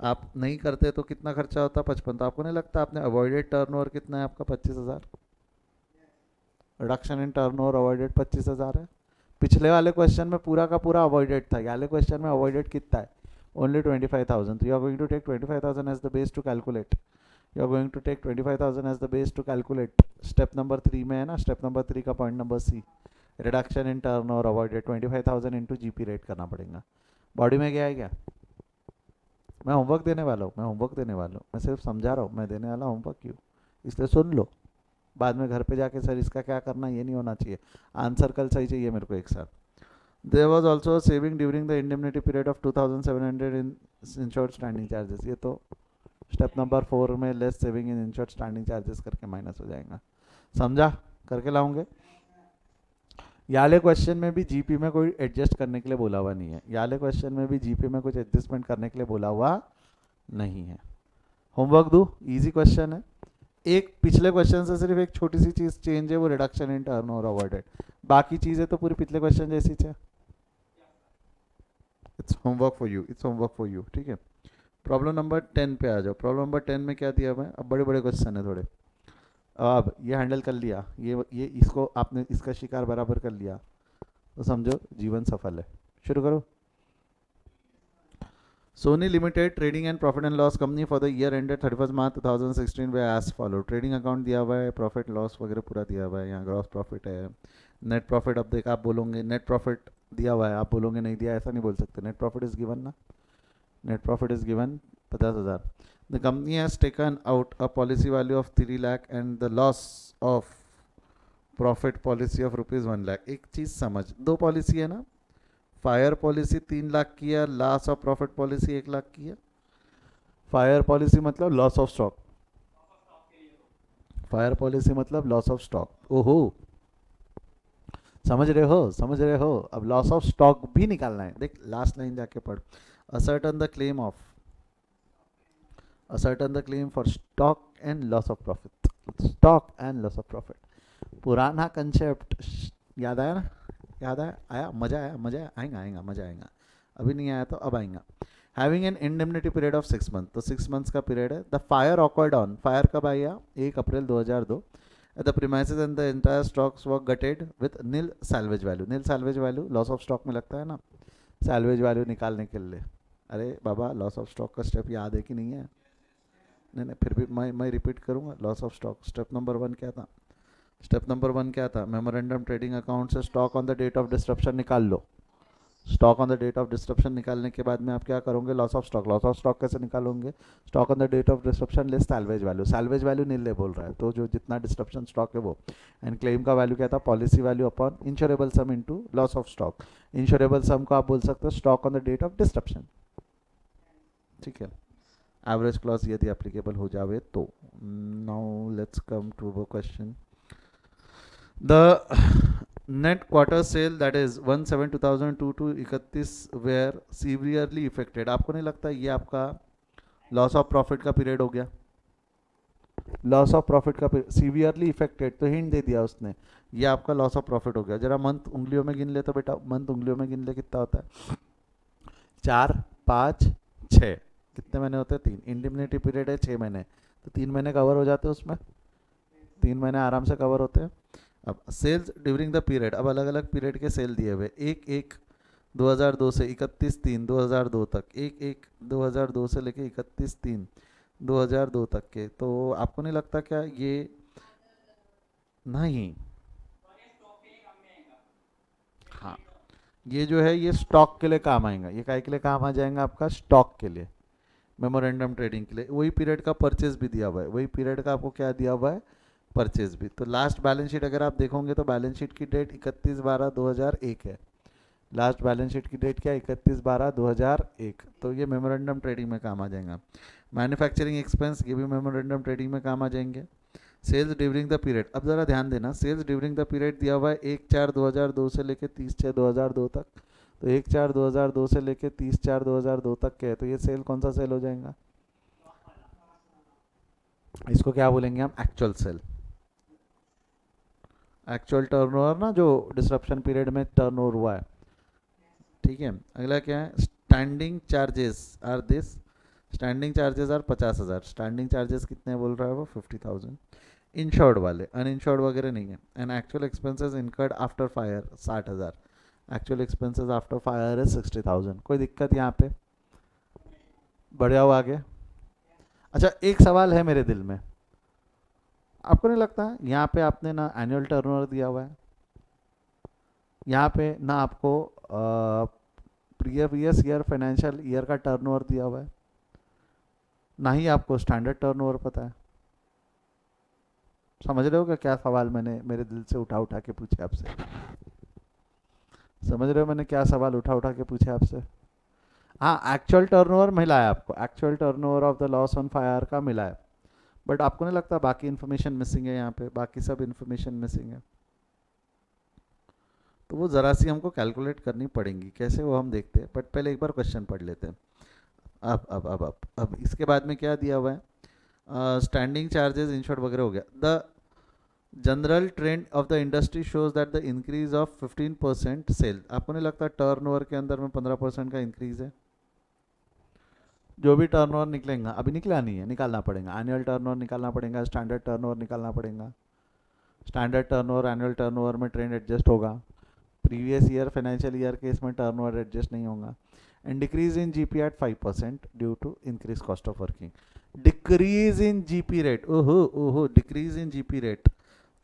आप नहीं करते तो कितना खर्चा होता, 55। तो आपको नहीं लगता आपने अवॉइडेड टर्नओवर कितना है आपका, 25,000। रिडक्शन इन टर्नओवर अवॉइडेड 25,000 है। पिछले वाले क्वेश्चन में पूरा का पूरा अवॉइडेड था, ये वाले क्वेश्चन में अवॉइडेड कितना है, ओनली 25,000। तो you are going to take 25,000 as the base to calculate, you are going to take 25,000 as the base to calculate. Step number 3 में है ना, स्टेप नंबर 3 का point number C, reduction in turnover avoided 25,000 into GP rate करना पड़ेगा। Body में क्या है क्या, मैं होमवर्क देने वाला हूँ, मैं होमवर्क देने वाला हूँ, मैं सिर्फ समझा रहा हूँ, मैं देने वाला होमवर्क क्यों, इसलिए सुन लो। बाद में घर पे जाके सर इसका क्या करना, ये नहीं होना चाहिए, आंसर कल सही चाहिए मेरे को एक साथ। There was also saving during the indemnity period of 2,700 in insured standing charges. ये तो स्टेप नंबर 4 में less saving in insured standing charges करके माइनस हो जाएगा। समझा, करके लाऊंगे। याले क्वेश्चन में भी जीपी में कोई एडजस्ट करने के लिए बोला हुआ नहीं है, याले क्वेश्चन में भी जीपी में कुछ एडजस्टमेंट करने के लिए बोला हुआ नहीं है। होमवर्क दो, इजी क्वेश्चन है। एक पिछले क्वेश्चन से सिर्फ एक छोटी सी चीज चेंज है, वो रिडक्शन इन टर्नओवर अवॉइडेड, बाकी चीजें तो पूरी पिछले क्वेश्चन जैसी है। It's homework for you, it's homework for you, ठीक है। प्रॉब्लम नंबर 10 पे आ जाओ। प्रॉब्लम नंबर 10 में क्या दिया हुआ है, अब बड़े बड़े क्वेश्चन है थोड़े। अब ये हैंडल कर लिया, ये इसको आपने इसका शिकार बराबर कर लिया तो समझो जीवन सफल है। शुरू करो। Sony Limited trading and profit and loss company for the year ended 31st March 2016 way as follow। Trading account दिया हुआ है, प्रॉफिट लॉस वगैरह पूरा दिया हुआ है, यहाँ ग्रॉस प्रॉफिट है, नेट प्रॉफिट। अब देख आप बोलोगे नेट प्रॉफिट दिया हुआ है, आप बोलोगे नहीं दिया, ऐसा नहीं बोल सकते, नेट प्रॉफिट इज गिवन ना, net profit is given 50,000। The company has taken out a policy value of 3 lakh and the loss of profit policy of ₹1 lakh. एक चीज़ समझ, दो पॉलिसी है ना, फायर पॉलिसी 3 लाख की है, loss of profit policy 1 lakh की है। फायर पॉलिसी मतलब loss of stock, fire policy मतलब लॉस ऑफ स्टॉक। ओहो, समझ रहे हो, समझ रहे हो। अब लॉस ऑफ स्टॉक भी निकालना है, देख लास्ट लाइन जाके पढ़। Ascertain the claim of, ascertain the claim for stock and loss of profit, stock and loss of profit. पुराना कंसेप्ट याद आया ना, याद आया, आया, मजा आया, मजा आएगा, आएगा मजा आएगा। अभी नहीं आया तो अब आएगा। Having an indemnity period of 6 month, तो 6 मंथ्स का पीरियड है। The fire occurred on, fire कब आया, 1 April 2002। The premises and the entire stocks were gutted with nil salvage value. Nil salvage value loss of stock में लगता है ना, salvage value निकालने के लिए। अरे बाबा लॉस ऑफ स्टॉक का स्टेप याद है कि नहीं है, नहीं नहीं फिर भी मैं रिपीट करूँगा। Loss of stock step number 1 क्या था, स्टेप नंबर 1 क्या था, मेमोरेंडम ट्रेडिंग अकाउंट से stock on the date of disruption निकाल लो। Stock on the date of disruption निकालने के बाद में आप क्या करोगे, loss of stock. Loss of stock कैसे निकालोगे, stock on the date of disruption less salvage value. Salvage value nil बोल रहा है, तो जो जितना डिस्ट्रप्शन स्टॉक है वो, एंड क्लेम का वैल्यू क्या था, policy value upon insurable sum into loss of stock. Insurable sum को आप बोल सकते हो stock on the date of disruption, ठीक है। एवरेज क्लॉज यदि एप्लीकेबल हो जावे तो। Now let's come to the question. The net quarter sale that is 1/7/2002 to 31 were severely affected। आपको नहीं लगता ये आपका लॉस ऑफ प्रॉफिट का पीरियड हो गया, लॉस ऑफ प्रॉफिट का पीरियड, सीवियरली इफेक्टेड तो हिंट दे दिया उसने, ये आपका लॉस ऑफ प्रॉफिट हो गया। जरा मंथ उंगलियों में गिन ले तो बेटा, मंथ उंगलियों में गिन ले कितना होता है, 4 5 6, कितने महीने होते हैं, 3। इंडिमनिटी पीरियड है 6 महीने, तो 3 महीने कवर हो जाते हैं उसमें, 3 महीने आराम से कवर होते हैं। अब सेल्स ड्यूरिंग द पीरियड, अब अलग अलग पीरियड के सेल दिए हुए, 1/1/2002 से 31/3/2002 तक, 1/1/2002 से लेके 31/3/2002 तक के। तो आपको नहीं लगता क्या ये, नहीं, हाँ ये जो है ये स्टॉक के लिए काम आएगा, ये काय के लिए काम आ जाएगा आपका, स्टॉक के लिए, मेमोरेंडम ट्रेडिंग के लिए। वही पीरियड का परचेज भी दिया हुआ है, वही पीरियड का आपको क्या दिया हुआ है, परचेज भी। तो लास्ट बैलेंस शीट अगर आप देखोगे तो बैलेंस शीट की डेट 31/12/2001 है। लास्ट बैलेंस शीट की डेट क्या है, 31/12/2001। तो ये मेमोरेंडम ट्रेडिंग में काम आ जाएगा। मैन्युफैक्चरिंग एक्सपेंस, ये भी मेमोरेंडम ट्रेडिंग में काम आ जाएंगे। सेल्स ड्यूरिंग द पीरियड, अब ज़रा ध्यान देना, सेल्स ड्यूरिंग द पीरियड दिया हुआ है 1/4/2002 से लेके 30/6/2002 तक। तो 1/4/2002 से लेके 30/4/2002 तक के है, तो ये सेल कौन सा सेल हो जाएगा? इसको क्या बोलेंगे हम? Actual sale. एक्चुअल टर्नओवर ना, जो डिसरप्शन पीरियड में टर्नओवर हुआ है, ठीक है। अगला क्या है? Standing charges are this, standing charges are 50,000। Standing charges कितने बोल रहा है वो? 50,000। इंश्योर्ड वाले, अनइंश्योर्ड वगैरह नहीं है। And actual expenses incurred after fire 60,000। Actual expenses after fire है 60,000। कोई दिक्कत यहाँ पे? बढ़िया हो आगे। अच्छा, एक सवाल है मेरे दिल में, आपको नहीं लगता यहाँ पे आपने ना एनुअल टर्नओवर दिया हुआ है, यहाँ पे ना आपको प्रीवियस ईयर फाइनेंशियल ईयर का टर्नओवर दिया हुआ है, ना ही आपको स्टैंडर्ड टर्नओवर पता है? समझ रहे हो क्या क्या सवाल मैंने मेरे दिल से उठा उठा के पूछे आपसे? समझ रहे हो मैंने क्या सवाल उठा उठा के पूछे आपसे? हाँ, एक्चुअल टर्नओवर मिला है आपको, actual turnover of the loss on fire का मिला है, बट आपको नहीं लगता बाकी इन्फॉर्मेशन मिसिंग है यहाँ पे? बाकी सब इन्फॉर्मेशन मिसिंग है, तो वो ज़रा सी हमको कैलकुलेट करनी पड़ेंगी, कैसे वो हम देखते हैं, बट पहले एक बार क्वेश्चन पढ़ लेते हैं। अब इसके बाद में क्या दिया हुआ है? स्टैंडिंग चार्जेस इंश्योर्ड वगैरह हो गया। The general trend of the industry shows that the increase of 15% sale, आपको नहीं लगता टर्नओवर के अंदर में 15% का इंक्रीज है? जो भी टर्नओवर निकलेगा, अभी निकला नहीं है, निकालना पड़ेगा। एनुअल टर्नओवर निकालना पड़ेगा, स्टैंडर्ड टर्नओवर निकालना पड़ेगा। स्टैंडर्ड टर्नओवर एनुअल टर्नओवर में ट्रेंड एडजस्ट होगा, प्रीवियस ईयर फाइनेंशियल ईयर के इसमें टर्नओवर एडजस्ट नहीं होगा। And decrease in GP at 5% due to increase cost of working. Decrease in GP rate, ओहो ओहो, डिक्रीज इन जीपी रेट।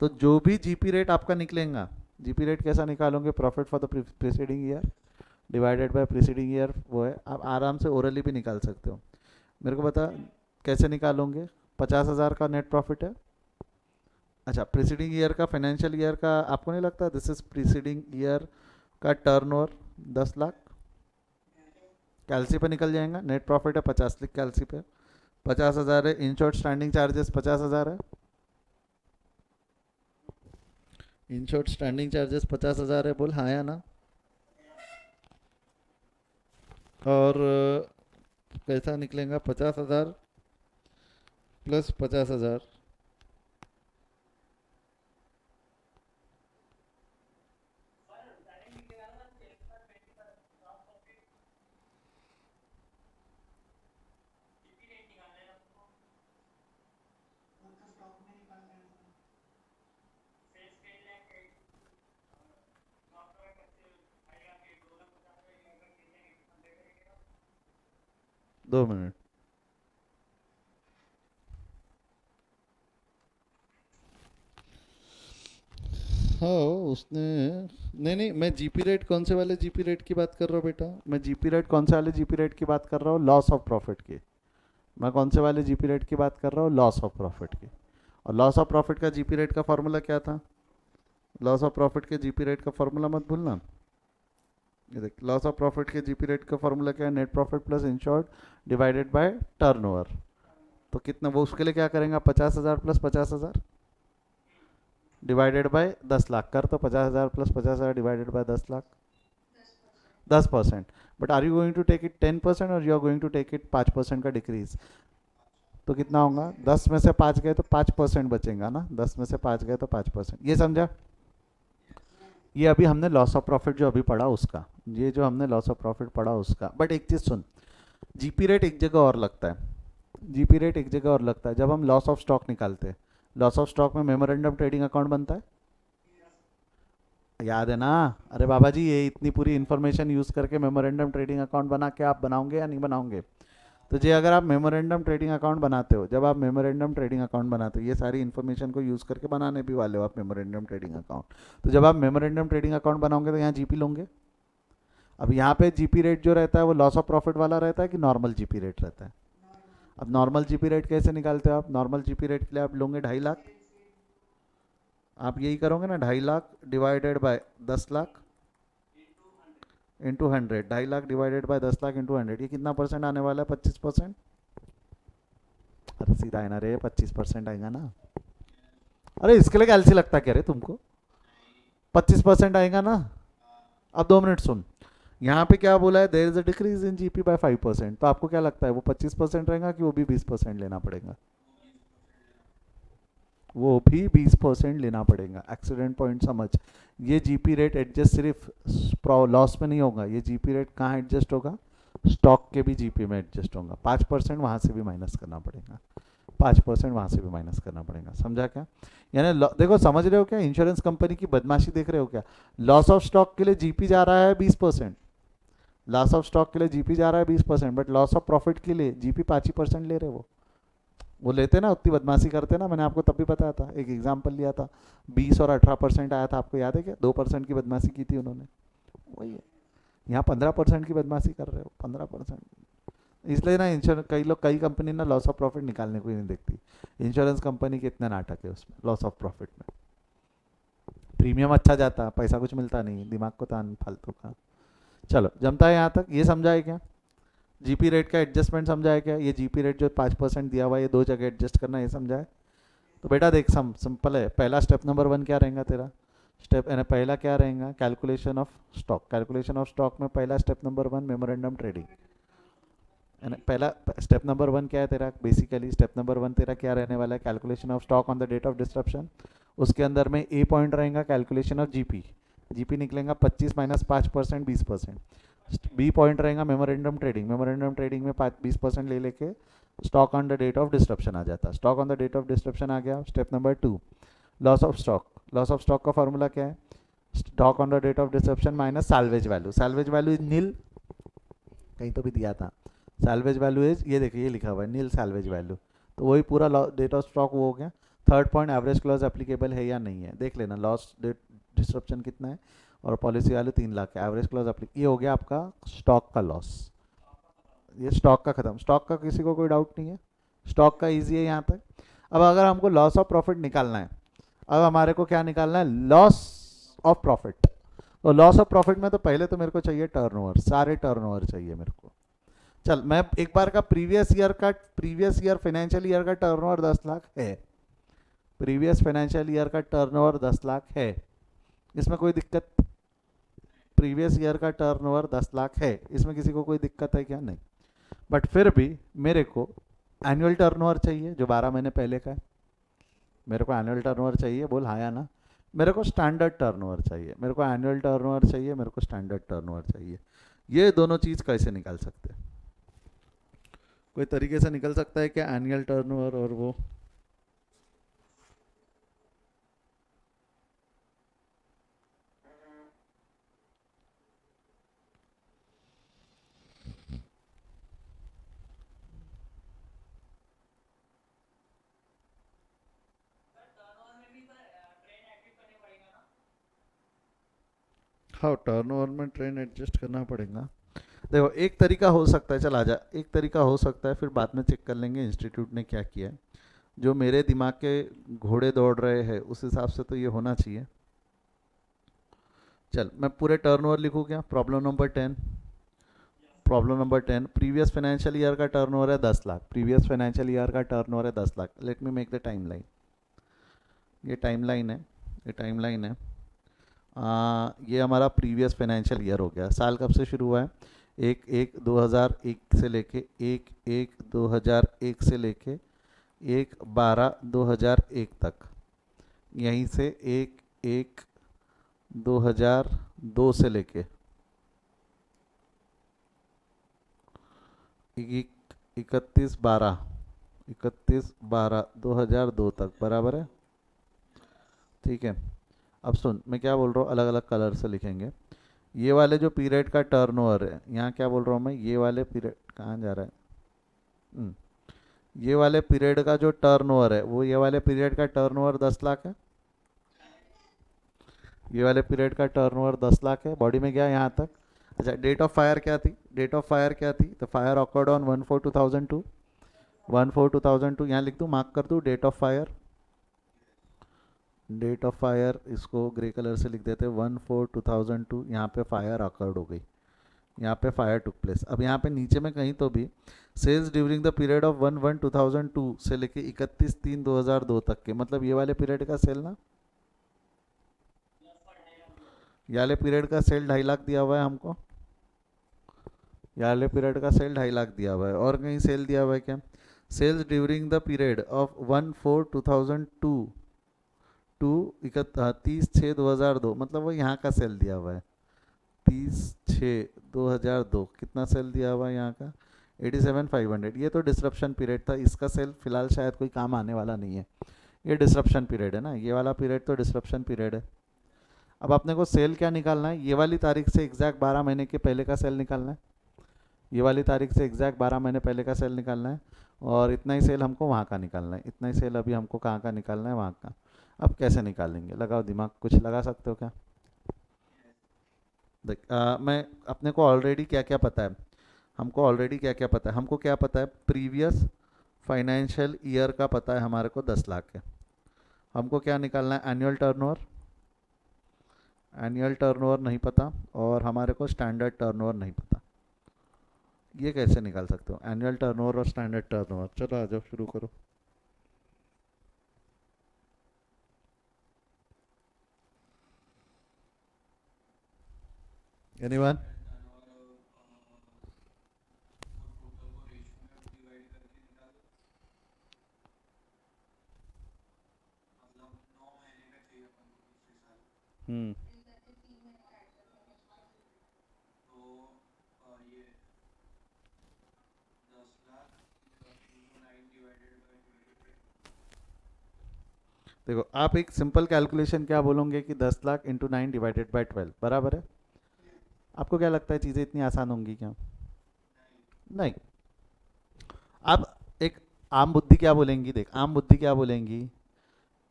तो जो भी जीपी रेट आपका निकलेगा, जीपी रेट कैसा निकालोगे? Profit for the preceding year divided by preceding year, वो है। आप आराम से ओरली भी निकाल सकते हो। मेरे को बता कैसे निकालोगे? 50,000 का नेट प्रॉफिट है। अच्छा, प्रीसीडिंग ईयर का, फाइनेंशियल ईयर का, आपको नहीं लगता दिस इज प्रीसीडिंग ईयर का टर्नओवर 10 लाख? कैलसी पे निकल जाएगा, नेट प्रॉफिट है 50, लिख कैलसी पे। 50,000 है। इन शॉर्ट स्टैंडिंग चार्जेस 50,000 है। इन शॉर्ट स्टैंडिंग चार्जेस 50,000 है, बोल हाँ या ना? और कैसा निकलेगा? 50,000 प्लस 50,000, दो मिनट। हाँ, उसने, नहीं नहीं, मैं जीपी रेट, कौन से वाले जीपी रेट की बात कर रहा हूँ बेटा? मैं जीपी रेट, कौन से वाले जीपी रेट की बात कर रहा हूँ? लॉस ऑफ प्रॉफिट की। मैं कौन से वाले जीपी रेट की बात कर रहा हूँ? लॉस ऑफ प्रॉफिट की। और लॉस ऑफ प्रॉफिट का जीपी रेट का फॉर्मूला क्या था? लॉस ऑफ प्रॉफिट के जीपी रेट का फॉर्मूला मत भूलना। ये देख, लॉस ऑफ प्रॉफिट के जीपी रेट का फॉर्मूला क्या है? Net profit plus insured divided by turnover. तो कितना वो, उसके लिए क्या करेंगे? 50,000 प्लस 50,000 डिवाइडेड बाय 10 लाख कर, तो 50,000 plus 50,000 divided by 10 lakh, 10%। But are you going to take it 10% और you are going to take it 5% का डिक्रीज? तो कितना होगा? 10 में से 5 गए तो 5% बचेगा ना, 10 में से 5 गए तो 5%। ये समझा? ये अभी हमने लॉस ऑफ प्रॉफिट जो अभी पढ़ा उसका, ये जो हमने लॉस ऑफ प्रॉफिट पढ़ा उसका। बट एक चीज़ सुन, जीपी रेट एक जगह और लगता है, जीपी रेट एक जगह और लगता है जब हम लॉस ऑफ स्टॉक निकालते हैं। लॉस ऑफ स्टॉक में मेमोरेंडम ट्रेडिंग अकाउंट बनता है, याद है ना? अरे बाबा जी, ये इतनी पूरी इन्फॉर्मेशन यूज़ करके मेमोरेंडम ट्रेडिंग अकाउंट बना के आप बनाओगे या नहीं बनाओगे? तो जी, अगर आप मेमोरेंडम ट्रेडिंग अकाउंट बनाते हो, जब आप मेमोरेंडम ट्रेडिंग अकाउंट बनाते हो, ये सारी इन्फॉर्मेशन को यूज़ करके बनाने भी वाले हो आप मेमोरेंडम ट्रेडिंग अकाउंट। तो जब आप मेमोरेंडम ट्रेडिंग अकाउंट बनाओगे तो यहाँ जीपी लोगे। अब यहाँ पे जीपी रेट जो रहता है वो लॉस ऑफ प्रॉफिट वाला रहता है कि नॉर्मल जीपी रेट रहता है? अब नॉर्मल जीपी रेट कैसे निकालते हो आप? नॉर्मल जीपी रेट के लिए आप लोगे 2.5 लाख। आप यही करोगे ना, 2.5 lakh divided by 10 lakh into 100। 2.5 lakh divided by 10 lakh into 100, ये कितना परसेंट आने वाला है? 25%। अरे सीधा है ना रे, 25% आएगा ना। अरे इसके लिए एलसी लगता क्या रे तुमको? 25% आएगा ना। अब 2 मिनट सुन, यहाँ पे क्या बोला है, there is a decrease in GP by 5%, तो आपको क्या लगता है वो 25% रहेगा कि वो भी 20% लेना पड़ेगा? वो भी 20% लेना पड़ेगा। एक्सीडेंट पॉइंट समझ, ये जीपी रेट एडजस्ट सिर्फ लॉस में नहीं होगा, ये जीपी रेट कहाँ एडजस्ट होगा, स्टॉक के भी जीपी में एडजस्ट होगा। 5% वहाँ से भी माइनस करना पड़ेगा, 5% वहाँ से भी माइनस करना पड़ेगा, समझा क्या? यानी देखो समझ रहे हो क्या, इंश्योरेंस कंपनी की बदमाशी देख रहे हो क्या? लॉस ऑफ स्टॉक के लिए जीपी जा रहा है 20%, लॉस ऑफ स्टॉक के लिए जीपी जा रहा है 20%, बट लॉस ऑफ प्रॉफिट के लिए जीपी 5% ले रहे वो लेते ना, उतनी बदमाशी करते ना, मैंने आपको तब भी बताया था, एक एग्जाम्पल लिया था, 20 और 18% आया था, आपको याद है क्या? 2% की बदमाशी की थी उन्होंने, वही है। यहाँ 15% की बदमाशी कर रहे हो, 15%। इसलिए ना इंश्योरेंस, कई लोग, कई कंपनी ना लॉस ऑफ प्रॉफिट निकालने को ही नहीं देखती। इंश्योरेंस कंपनी के इतना नाटक है उसमें लॉस ऑफ प्रॉफिट में। प्रीमियम अच्छा जाता, पैसा कुछ मिलता नहीं, दिमाग को तान फालतू का। चलो जमता है यहाँ तक, ये समझा है क्या? जीपी रेट का एडजस्टमेंट समझा है क्या? ये जीपी रेट जो 5% दिया हुआ है, ये दो जगह एडजस्ट करना, ये समझा है? तो बेटा देख, सिंपल है। पहला स्टेप नंबर 1 क्या रहेगा तेरा? स्टेप यानी पहला क्या रहेगा, calculation of stock. Calculation of stock में पहला स्टेप नंबर 1 मेमोरेंडम ट्रेडिंग। यानी पहला स्टेप नंबर 1 क्या है तेरा, बेसिकली स्टेप नंबर 1 तेरा क्या रहने वाला है, calculation of stock on the date of disruption. उसके अंदर में ए पॉइंट रहेगा कैलकुलेशन ऑफ जीपी, जीपी निकलेगा 25 माइनस 5%, 20%। बी पॉइंट रहेगा मेमोरेंडम ट्रेडिंग, मेमोरेंडम ट्रेडिंग में 20% ले लेके stock on the date of disruption आ जाता है। Stock on the date of disruption आ गया। Step number 2 loss of stock. Loss of stock का फॉर्मूला क्या है, stock on the date of disruption minus salvage value. Salvage value is nil, कहीं तो भी दिया था। सैल्वेज वैल्यू इज, ये देखिए ये लिखा हुआ है नील सैल्वेज वैल्यू, तो वही पूरा डेट ऑफ स्टॉक वो हो गया। Third point, average clause applicable है या नहीं है, देख लेना। लॉस डेट डिस्ट्रप्शन कितना है और पॉलिसी वैल्यू 3 लाख है, एवरेज क्लॉज ये हो गया आपका स्टॉक का लॉस। ये स्टॉक का खत्म। स्टॉक का किसी को कोई डाउट नहीं है? स्टॉक का इजी है यहाँ तक। अब अगर हमको लॉस ऑफ प्रॉफिट निकालना है, अब हमारे को क्या निकालना है, लॉस ऑफ प्रॉफिट। तो लॉस ऑफ प्रॉफिट में तो पहले तो मेरे को चाहिए टर्नओवर, सारे टर्नओवर चाहिए मेरे को। चल मैं एक बार का प्रीवियस ईयर फाइनेंशियल ईयर का टर्नओवर 10 लाख है, प्रीवियस फाइनेंशियल ईयर का टर्नओवर 10 लाख है, इसमें कोई दिक्कत? प्रीवियस ईयर का टर्नओवर 10 लाख है, इसमें किसी को कोई दिक्कत है क्या? नहीं। बट फिर भी मेरे को एनुअल टर्नओवर चाहिए जो 12 महीने पहले का है। मेरे को एनुअल टर्नओवर चाहिए, बोल हाँ या ना। मेरे को स्टैंडर्ड टर्नओवर चाहिए, मेरे को एनुअल टर्नओवर चाहिए, मेरे को स्टैंडर्ड टर्नओवर चाहिए। ये दोनों चीज़ कैसे निकाल सकते हैं? कोई तरीके से निकल सकता है क्या एनुअल टर्नओवर और वो? हाँ, टर्नओवर में ट्रेंड एडजस्ट करना पड़ेगा। देखो एक तरीका हो सकता है, चल आजा, एक तरीका हो सकता है, फिर बाद में चेक कर लेंगे इंस्टीट्यूट ने क्या किया है। जो मेरे दिमाग के घोड़े दौड़ रहे हैं उस हिसाब से तो ये होना चाहिए। चल मैं पूरे टर्नओवर लिखूँ क्या? Problem number 10। Problem number 10, previous financial year का टर्नओवर है 10 लाख, प्रीवियस फाइनेंशियल ईयर का टर्नओवर है 10 lakh. Let me make the time line. ये टाइम लाइन है, ये टाइम लाइन है। ये हमारा प्रीवियस फाइनेंशियल ईयर हो गया। साल कब से शुरू हुआ है? 1/1/2001 से लेके 1/1/2001 से लेके 1/12/2001 तक। यहीं से 1/1/2002 से लेके 31/12/2002 तक, बराबर है? ठीक है। अब सुन मैं क्या बोल रहा हूँ, अलग अलग कलर से लिखेंगे। ये वाले जो पीरियड का टर्नओवर है, यहाँ क्या बोल रहा हूँ मैं, ये वाले पीरियड कहाँ जा रहा है, ये वाले पीरियड का जो टर्नओवर है, वो ये वाले पीरियड का टर्नओवर 10 लाख है। ये वाले पीरियड का टर्नओवर 10 लाख है, बॉडी में गया यहाँ तक। अच्छा, डेट ऑफ फायर क्या थी? डेट ऑफ फायर क्या थी? तो फायर ऑकर्ड ऑन 1/4/2002। 1/4/2002 यहाँ लिख दूँ, मार्क कर दूँ date of fire. Date of fire इसको ग्रे कलर से लिख देते हैं, 1/4/2002। यहाँ पे फायर ऑकर्ड हो गई, यहाँ पे फायर टुक प्लेस। अब यहाँ पे नीचे में कहीं तो भी sales during the period of 1/1/2002 से लेके 31/3/2002 तक के, मतलब ये वाले पीरियड का सेल ना, ये वाले पीरियड का सेल 2.5 लाख दिया हुआ है हमको, ये वाले पीरियड का सेल 2.5 लाख दिया हुआ है। और कहीं सेल दिया हुआ है क्या? Sales during the period of 1/4/2002 to 31/6/2002, मतलब वो यहाँ का सेल दिया हुआ है 30/6/2002। कितना सेल दिया हुआ है यहाँ का? 87,500। ये तो डिसरप्शन पीरियड था, इसका सेल फिलहाल शायद कोई काम आने वाला नहीं है। ये डिसरप्शन पीरियड है ना, ये वाला पीरियड तो डिसरप्शन पीरियड है। अब अपने को सेल क्या निकालना है? ये वाली तारीख से एग्जैक्ट 12 महीने के पहले का सेल निकालना है, ये वाली तारीख से एग्जैक्ट 12 महीने पहले का सेल निकालना है। और इतना ही सेल हमको वहाँ का निकालना है, इतना ही सेल अभी हमको कहाँ का निकालना है? वहाँ का। अब कैसे निकालेंगे? लगाओ दिमाग, कुछ लगा सकते हो क्या? देख मैं अपने को ऑलरेडी क्या क्या पता है, हमको ऑलरेडी क्या क्या पता है, हमको क्या पता है? प्रीवियस फाइनेंशियल ईयर का पता है हमारे को 10 लाख है। हमको क्या निकालना है? Annual turnover. एनुअल टर्नओवर नहीं पता, और हमारे को स्टैंडर्ड टर्नओवर नहीं पता। ये कैसे निकाल सकते हो? एनुअल टर्नओवर और स्टैंडर्ड टर्नओवर। चलो आ जाओ, शुरू करो। एनीवन? हम्म देखो, आप एक सिंपल कैलकुलेशन क्या बोलोगे कि 10 लाख इंटू 9 ÷ 12 बराबर है। आपको क्या लगता है चीज़ें इतनी आसान होंगी क्या? नहीं। आप एक आम बुद्धि क्या बोलेंगी? देख, आम बुद्धि क्या बोलेंगी,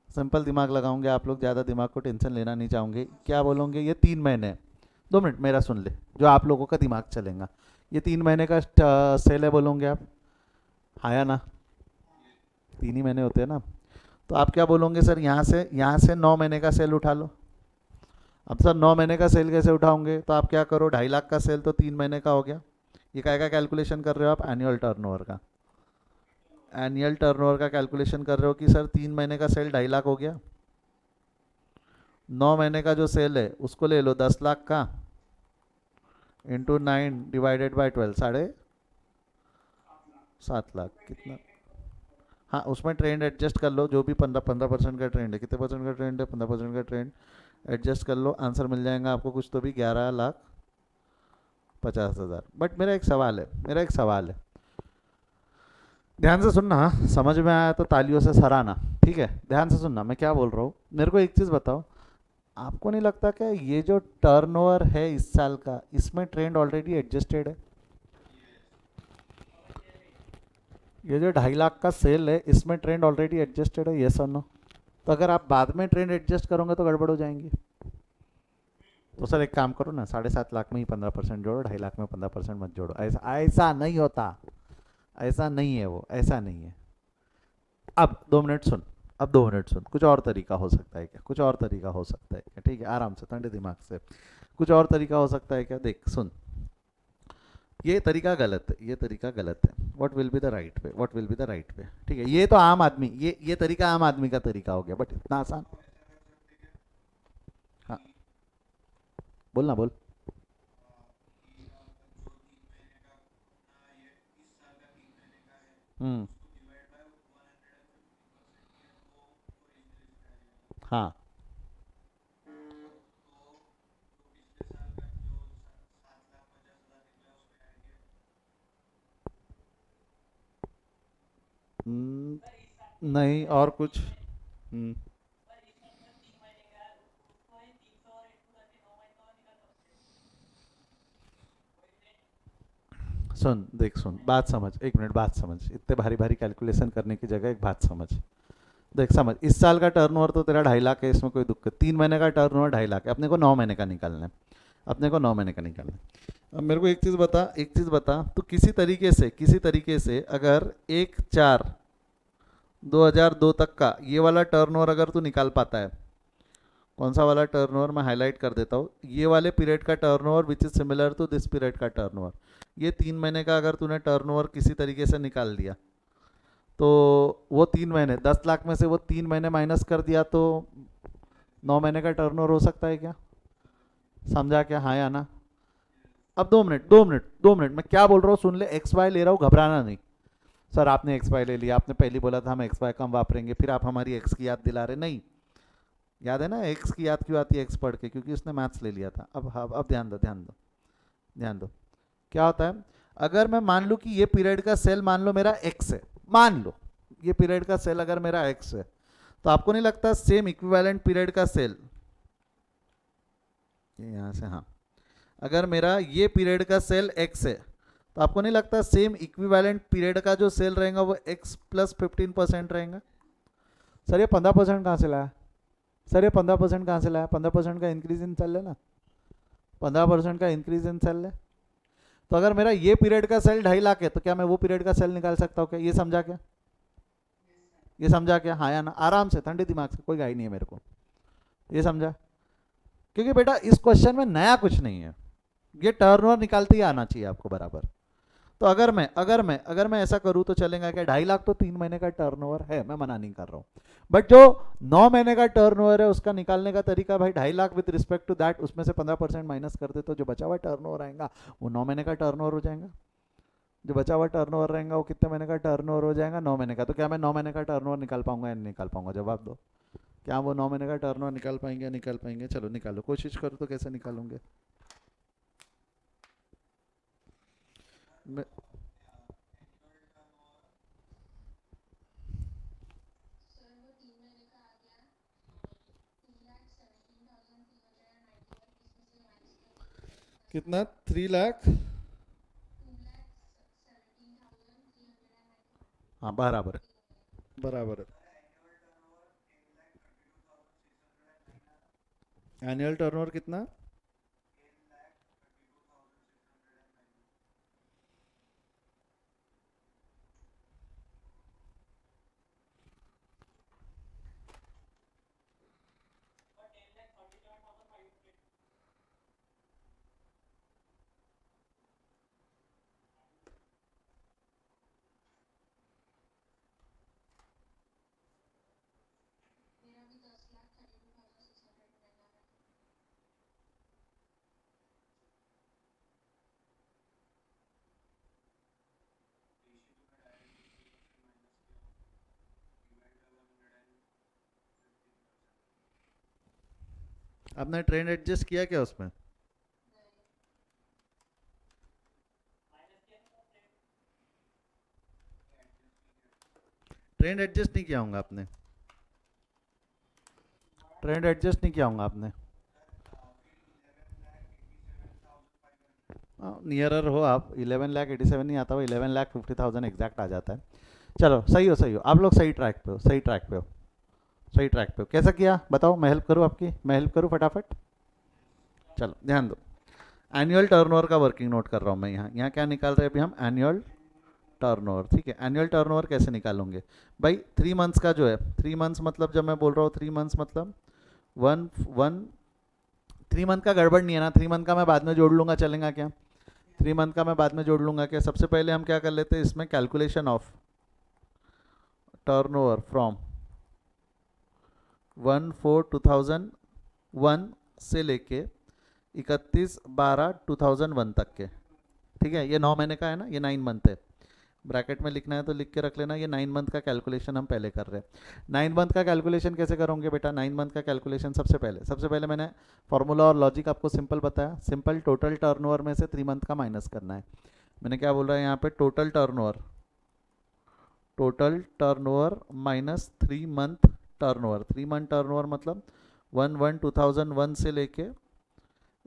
सिंपल दिमाग लगाओगे आप लोग, ज़्यादा दिमाग को टेंशन लेना नहीं चाहोगे। क्या बोलोगे? ये 3 महीने। 2 मिनट मेरा सुन ले, जो आप लोगों का दिमाग चलेगा। ये 3 महीने का सेल है बोलोगे आप, हाँ या ना? 3 ही महीने होते हैं ना। तो आप क्या बोलोगे? सर यहाँ से 9 महीने का सेल उठा लो। अब सर 9 महीने का सेल कैसे उठाओगे? तो आप क्या करो, 2.5 लाख का सेल तो 3 महीने का हो गया। ये काय का कैलकुलेशन कर रहे हो आप? एनुअल टर्नओवर का। एनुअल टर्नओवर का कैलकुलेशन कर रहे हो कि सर 3 महीने का सेल 2.5 लाख हो गया। 9 महीने का जो सेल है उसको ले लो 10 लाख का, इंटू 9 ÷ 12, 7.5 लाख। कितना? हाँ, उसमें ट्रेंड एडजस्ट कर लो, जो भी 15% का ट्रेंड है। कितने परसेंट का ट्रेंड है? 15% का ट्रेंड एडजस्ट कर लो, आंसर मिल जाएगा आपको कुछ तो भी 11,50,000। बट मेरा एक सवाल है, ध्यान से सुनना। हाँ? समझ में आया तो तालियों से सराहना, ठीक है? ध्यान से सुनना, मैं क्या बोल रहा हूँ। मेरे को एक चीज़ बताओ, आपको नहीं लगता क्या ये जो टर्नओवर है इस साल का, इसमें ट्रेंड ऑलरेडी एडजस्टेड है? ये जो 2.5 लाख का सेल है इसमें ट्रेंड ऑलरेडी एडजस्टेड है, यस और नो? तो अगर आप बाद में ट्रेंड एडजस्ट करोगे तो गड़बड़ हो जाएंगी। तो सर एक काम करो ना, 7.5 लाख में ही 15% जोड़ो, 2.5 लाख में 15% मत जोड़ो। ऐसा ऐसा नहीं होता, ऐसा नहीं है, वो ऐसा नहीं है। अब 2 मिनट सुन, अब 2 मिनट सुन, कुछ और तरीका हो सकता है क्या? कुछ और तरीका हो सकता है क्या? ठीक है, आराम से, ठंडे दिमाग से। कुछ और तरीका हो सकता है क्या? देख सुन, ये तरीका गलत है, ये तरीका गलत है। What will be the right way? What will be the right way? ठीक है, ये तो आम आदमी, ये तरीका आम आदमी का तरीका हो गया, बट इतना आसान। हाँ, बोल ना, बोल। हम्म हाँ, हम्म, नहीं और कुछ। हम्म सुन, देख सुन, बात समझ, 1 मिनट, बात समझ। इतने भारी भारी कैलकुलेशन करने की जगह एक बात समझ। देख समझ, इस साल का टर्नओवर तो तेरा 2.5 लाख है, इसमें कोई दिक्कत। 3 महीने का टर्नओवर 2.5 लाख है, अपने को 9 महीने का निकालना है। अपने को 9 महीने का निकालना है। अब मेरे को एक चीज़ बता, तो किसी तरीके से अगर 1/4/2002 तक का ये वाला टर्नओवर अगर तू निकाल पाता है, कौन सा वाला टर्नओवर मैं हाईलाइट कर देता हूँ, ये वाले पीरियड का turnover which is similar to this period का टर्नओवर। ये 3 महीने का अगर तूने टर्नओवर किसी तरीके से निकाल दिया तो वो 3 महीने 10 लाख में से वो 3 महीने माइनस कर दिया तो 9 महीने का टर्नओवर हो सकता है क्या? समझा क्या? हाँ या ना? अब 2 मिनट मैं क्या बोल रहा हूँ सुन ले, एक्स वाई ले रहा हूँ, घबराना नहीं। सर आपने एक्स वाई ले लिया, आपने पहले बोला था हम एक्स वाई कम वापरेंगे, फिर आप हमारी एक्स की याद दिला रहे नहीं। याद है ना एक्स की याद क्यों आती है? एक्स पढ़ के, क्योंकि उसने मैथ्स ले लिया था। अब ध्यान दो ध्यान दो ध्यान दो। क्या होता है, अगर मैं मान लूँ कि ये पीरियड का सेल मान लो मेरा एक्स है, मान लो ये पीरियड का सेल अगर मेरा एक्स है, तो आपको नहीं लगता सेम इक्विवेलेंट पीरियड का सेल, ये यहाँ से, हाँ, अगर मेरा ये पीरियड का सेल एक्स है तो आपको नहीं लगता सेम इक्विवेलेंट पीरियड का जो सेल रहेगा वो एक्स प्लस 15% रहेगा? सर ये 15% कहाँ से लाया? सर ये 15% कहाँ से लाया? 15% का इंक्रीज इन सेल है ना, 15% का इंक्रीज इन सेल है। तो अगर मेरा ये पीरियड का सेल 2.5 लाख है तो क्या मैं वो पीरियड का सेल निकाल सकता हूँ क्या? ये समझा क्या? ये समझा क्या? हाँ या ना? आराम से ठंडे दिमाग से, कोई गाइड नहीं है मेरे को। ये समझा? क्योंकि बेटा इस क्वेश्चन में नया कुछ नहीं है, ये टर्नओवर निकालते ही आना चाहिए आपको बराबर। तो अगर मैं ऐसा करूं तो चलेगा क्या? 2.5 लाख तो 3 महीने का टर्नओवर है, मैं मना नहीं कर रहा हूं, बट जो 9 महीने का टर्नओवर है उसका निकालने का तरीका भाई 2.5 lakh with respect to that, उसमें से 15% माइनस कर दे तो जो बचा हुआ टर्नओवर आएगा वो 9 महीने का टर्नओवर हो जाएगा। जो बचा हुआ टर्नओवर रहेगा वो कितने महीने का टर्नओवर हो जाएगा? 9 महीने का। तो क्या मैं 9 महीने का टर्नओवर निकाल पाऊंगा या नहीं निकाल पाऊंगा? जवाब दो। क्या वो 9 महीने का टर्नओवर निकाल पाएंगे या निकाल पाएंगे? चलो निकालो, कोशिश करो तो कैसे निकालोगे? कितना? 3 लाख? हाँ बराबर है, बराबर है। एनुअल टर्नओवर कितना? आपने ट्रेंड एडजस्ट किया क्या उसमें? ट्रेंड एडजस्ट नहीं किया होगा आपने, ट्रेंड एडजस्ट नहीं किया होगा आपने। नियरर हो आप, 11,87,000 नहीं आता, वो 11,50,000 एग्जैक्ट आ जाता है। चलो सही हो सही हो, आप लोग सही ट्रैक पे हो, सही ट्रैक पे हो, सही ट्रैक पे हो। कैसा किया बताओ, मैं हेल्प करूँ आपकी? मैं हेल्प करूँ फटाफट? चलो ध्यान दो, एनुअल टर्नओवर का वर्किंग नोट कर रहा हूँ मैं। यहाँ यहाँ क्या निकाल रहे हैं अभी हम? Annual turnover. ठीक है, एनुअल टर्नओवर कैसे निकालोगे भाई? 3 मंथ्स का जो है, 3 मंथ्स मतलब जब मैं बोल रहा हूँ 3 मंथ्स मतलब वन वन 3 मंथ का गड़बड़ नहीं है ना? 3 मंथ का मैं बाद में जोड़ लूंगा, चलेगा क्या? 3 मंथ का मैं बाद में जोड़ लूंगा क्या? सबसे पहले हम क्या कर लेते हैं इसमें, कैलकुलेशन ऑफ टर्नओवर फ्रॉम 1/4/2001 से लेके 31/12/2001 तक के। ठीक है, ये 9 महीने का है ना, ये 9 मंथ है। ब्रैकेट में लिखना है तो लिख के रख लेना, ये 9 मंथ का कैलकुलेशन हम पहले कर रहे हैं। 9 मंथ का कैलकुलेशन कैसे करोगे बेटा? 9 मंथ का कैलकुलेशन सबसे पहले मैंने फॉर्मूला और लॉजिक आपको सिंपल बताया। सिंपल, टोटल टर्नओवर में से 3 मंथ का माइनस करना है। मैंने क्या बोल रहा है यहाँ पे? Total turnover minus 3 month turnover. 3 month turnover मतलब 1/1/2001 से लेके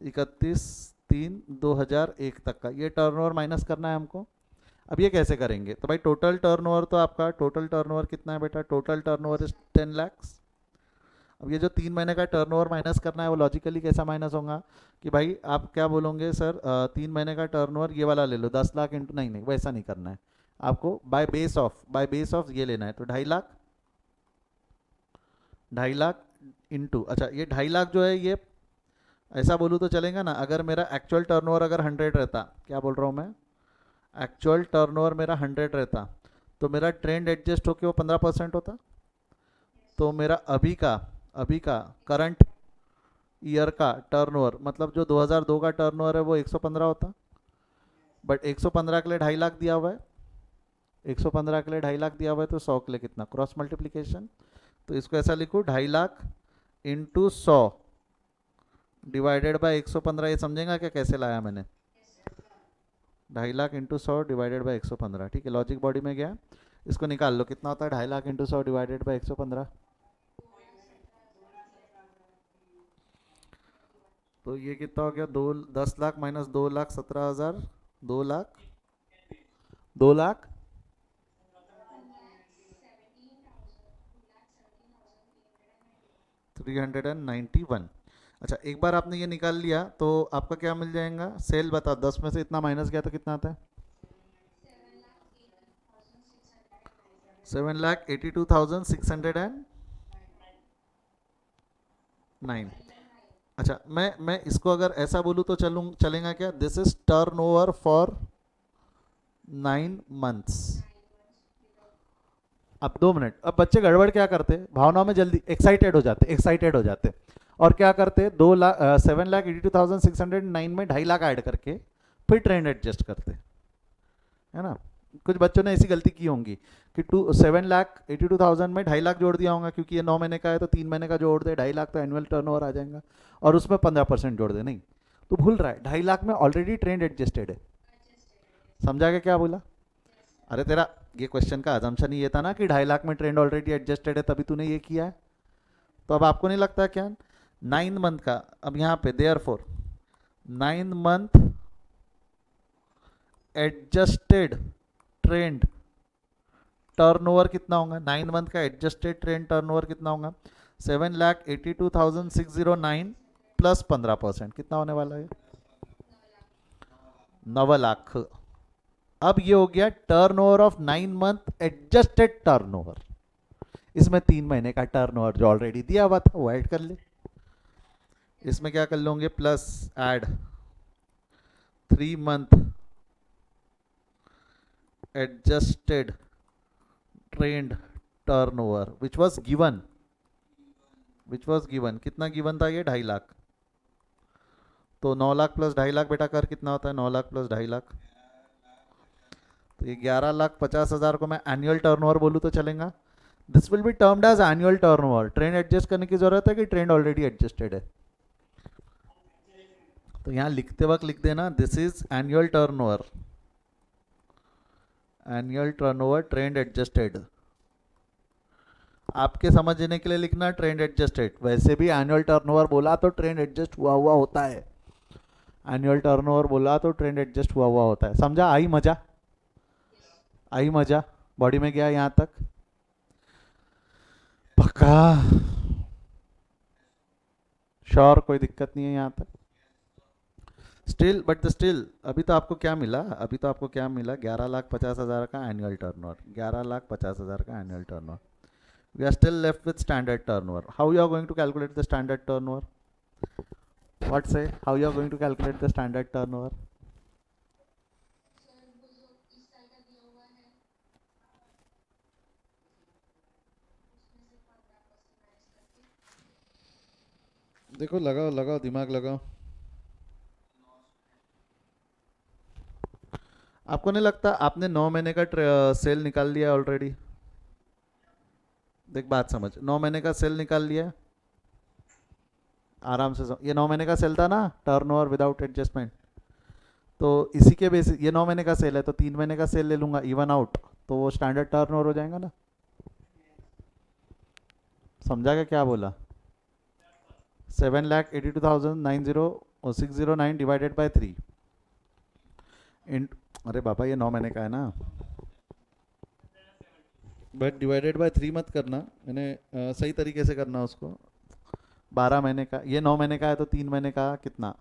31/3/2001 तक का ये टर्नओवर माइनस करना है हमको। अब ये कैसे करेंगे? तो भाई टोटल टर्नओवर तो आपका, टोटल टर्नओवर कितना है बेटा? Total turnover is 10 lakhs। अब ये जो 3 महीने का टर्नओवर माइनस करना है वो लॉजिकली कैसा माइनस होगा कि भाई आप क्या बोलोगे सर, 3 महीने का टर्नओवर ये वाला ले लो, 10 लाख इंटू, नहीं नहीं वैसा नहीं करना है आपको, बाय बेस ऑफ ये लेना है। तो 2.5 लाख, 2.5 लाख इनटू, अच्छा ये 2.5 लाख जो है ये ऐसा बोलूँ तो चलेगा ना, अगर मेरा एक्चुअल टर्नओवर अगर 100 रहता, क्या बोल रहा हूँ मैं, एक्चुअल टर्नओवर मेरा 100 रहता, तो मेरा ट्रेंड एडजस्ट होके वो 15% होता। तो मेरा अभी का करंट ईयर का टर्नओवर, मतलब जो 2002 का टर्नओवर है वो 115 होता। बट 115 के लिए 2.5 लाख दिया हुआ है, 115 के लिए 2.5 लाख दिया हुआ है, तो 100 के लिए कितना, क्रॉस मल्टीप्लीकेशन। तो इसको ऐसा लिखूँ, 2.5 लाख इंटू 100 डिवाइडेड बाय 115। ये समझेगा क्या कैसे लाया मैंने, 2.5 लाख इंटू 100 डिवाइडेड बाई 115। ठीक है, लॉजिक बॉडी में गया, इसको निकाल लो कितना होता है 2.5 लाख इंटू 100 डिवाइडेड बाई 115। तो ये कितना हो गया, 10 लाख माइनस 2 लाख 17,000, 2 लाख, 2 लाख 391। अच्छा एक बार आपने ये निकाल लिया तो आपका क्या मिल जाएगा, सेल बताओ, 10 में से इतना माइनस गया तो कितना आता है, 7,82,609। अच्छा मैं इसको अगर ऐसा बोलूँ तो चलेगा क्या, this is turn over for 9 months. अब 2 मिनट, अब बच्चे गड़बड़ क्या करते, भावनाओं में जल्दी एक्साइटेड हो जाते और क्या करते, 7,82,609 में 2.5 लाख ऐड करके फिर ट्रेंड एडजस्ट करते, है ना। कुछ बच्चों ने ऐसी गलती की होंगी कि 7,82,000 में 2.5 लाख जोड़ दिया होगा, क्योंकि ये 9 महीने का है तो 3 महीने का जोड़ दे, 2.5 लाख तो एनुअल टर्नओवर आ जाएगा, और उसमें 15% जोड़ दे। नहीं, तो भूल रहा है, 2.5 लाख में ऑलरेडी ट्रेंड एडजस्टेड है। समझा क्या क्या बोला, अरे तेरा ये क्वेश्चन का अजम्पशन ही ये था ना कि 2.5 लाख में ट्रेंड ऑलरेडी एडजस्टेड है, तभी तूने ये किया है। तो अब आपको नहीं लगता क्या, 9 मंथ का, अब यहाँ पे therefore 9 month adjusted trend turnover कितना होगा, 9 मंथ का एडजस्टेड ट्रेंड टर्नओवर कितना होगा, 7,82,609 प्लस 15%, कितना होने वाला है, 9 लाख। अब ये हो गया turnover of 9 month adjusted turnover, इसमें 3 महीने का टर्नओवर जो ऑलरेडी दिया हुआ था वो ऐड कर ले, इसमें क्या कर लोगे, plus add 3 month adjusted trend turnover which was given कितना गिवन था ये, 2.5 लाख। तो 9 लाख प्लस 2.5 लाख बेटा कर कितना होता है, 9 लाख प्लस 2.5 लाख, तो ये 11,50,000 को मैं एनुअल टर्नओवर बोलूँ तो चलेगा। This will be termed as annual turnover. Trend adjust करने की जरूरत है कि ट्रेंड ऑलरेडी एडजस्टेड है, तो यहाँ लिखते वक्त लिख देना this is annual turnover trend adjusted. आपके समझने के लिए लिखना ट्रेंड एडजस्टेड, वैसे भी एनुअल टर्नओवर बोला तो ट्रेंड एडजस्ट हुआ हुआ होता है, एनुअल टर्नओवर बोला तो ट्रेंड एडजस्ट हुआ हुआ होता है। समझा, आई मजा बॉडी में गया यहाँ तक, पक्का श्योर, कोई दिक्कत नहीं है यहाँ तक, स्टिल अभी तो आपको क्या मिला, 11,50,000 का एनुअल टर्नओवर, 11,50,000 का annual turnover. We are still left with standard turnover. How you are going to calculate the standard turnover? What say? How you are going to calculate the standard turnover? देखो, लगाओ लगाओ दिमाग लगाओ। आपको नहीं लगता आपने 9 महीने का सेल निकाल लिया ऑलरेडी, देख बात समझ, 9 महीने का सेल निकाल लिया आराम से ये 9 महीने का सेल था ना, टर्नओवर विदाउट एडजस्टमेंट, तो इसी के बेसिस ये 9 महीने का सेल है तो 3 महीने का सेल ले लूंगा इवन आउट, तो वो स्टैंडर्ड टर्नओवर हो जाएगा ना। समझा क्या बोला, 7,82,609 डिवाइडेड बाई 3 इन, अरे बाबा ये 9 महीने का है ना, बट डिवाइडेड बाय 3 मत करना, मैंने सही तरीके से करना उसको। 12 महीने का, ये 9 महीने का है तो 3 महीने का कितना,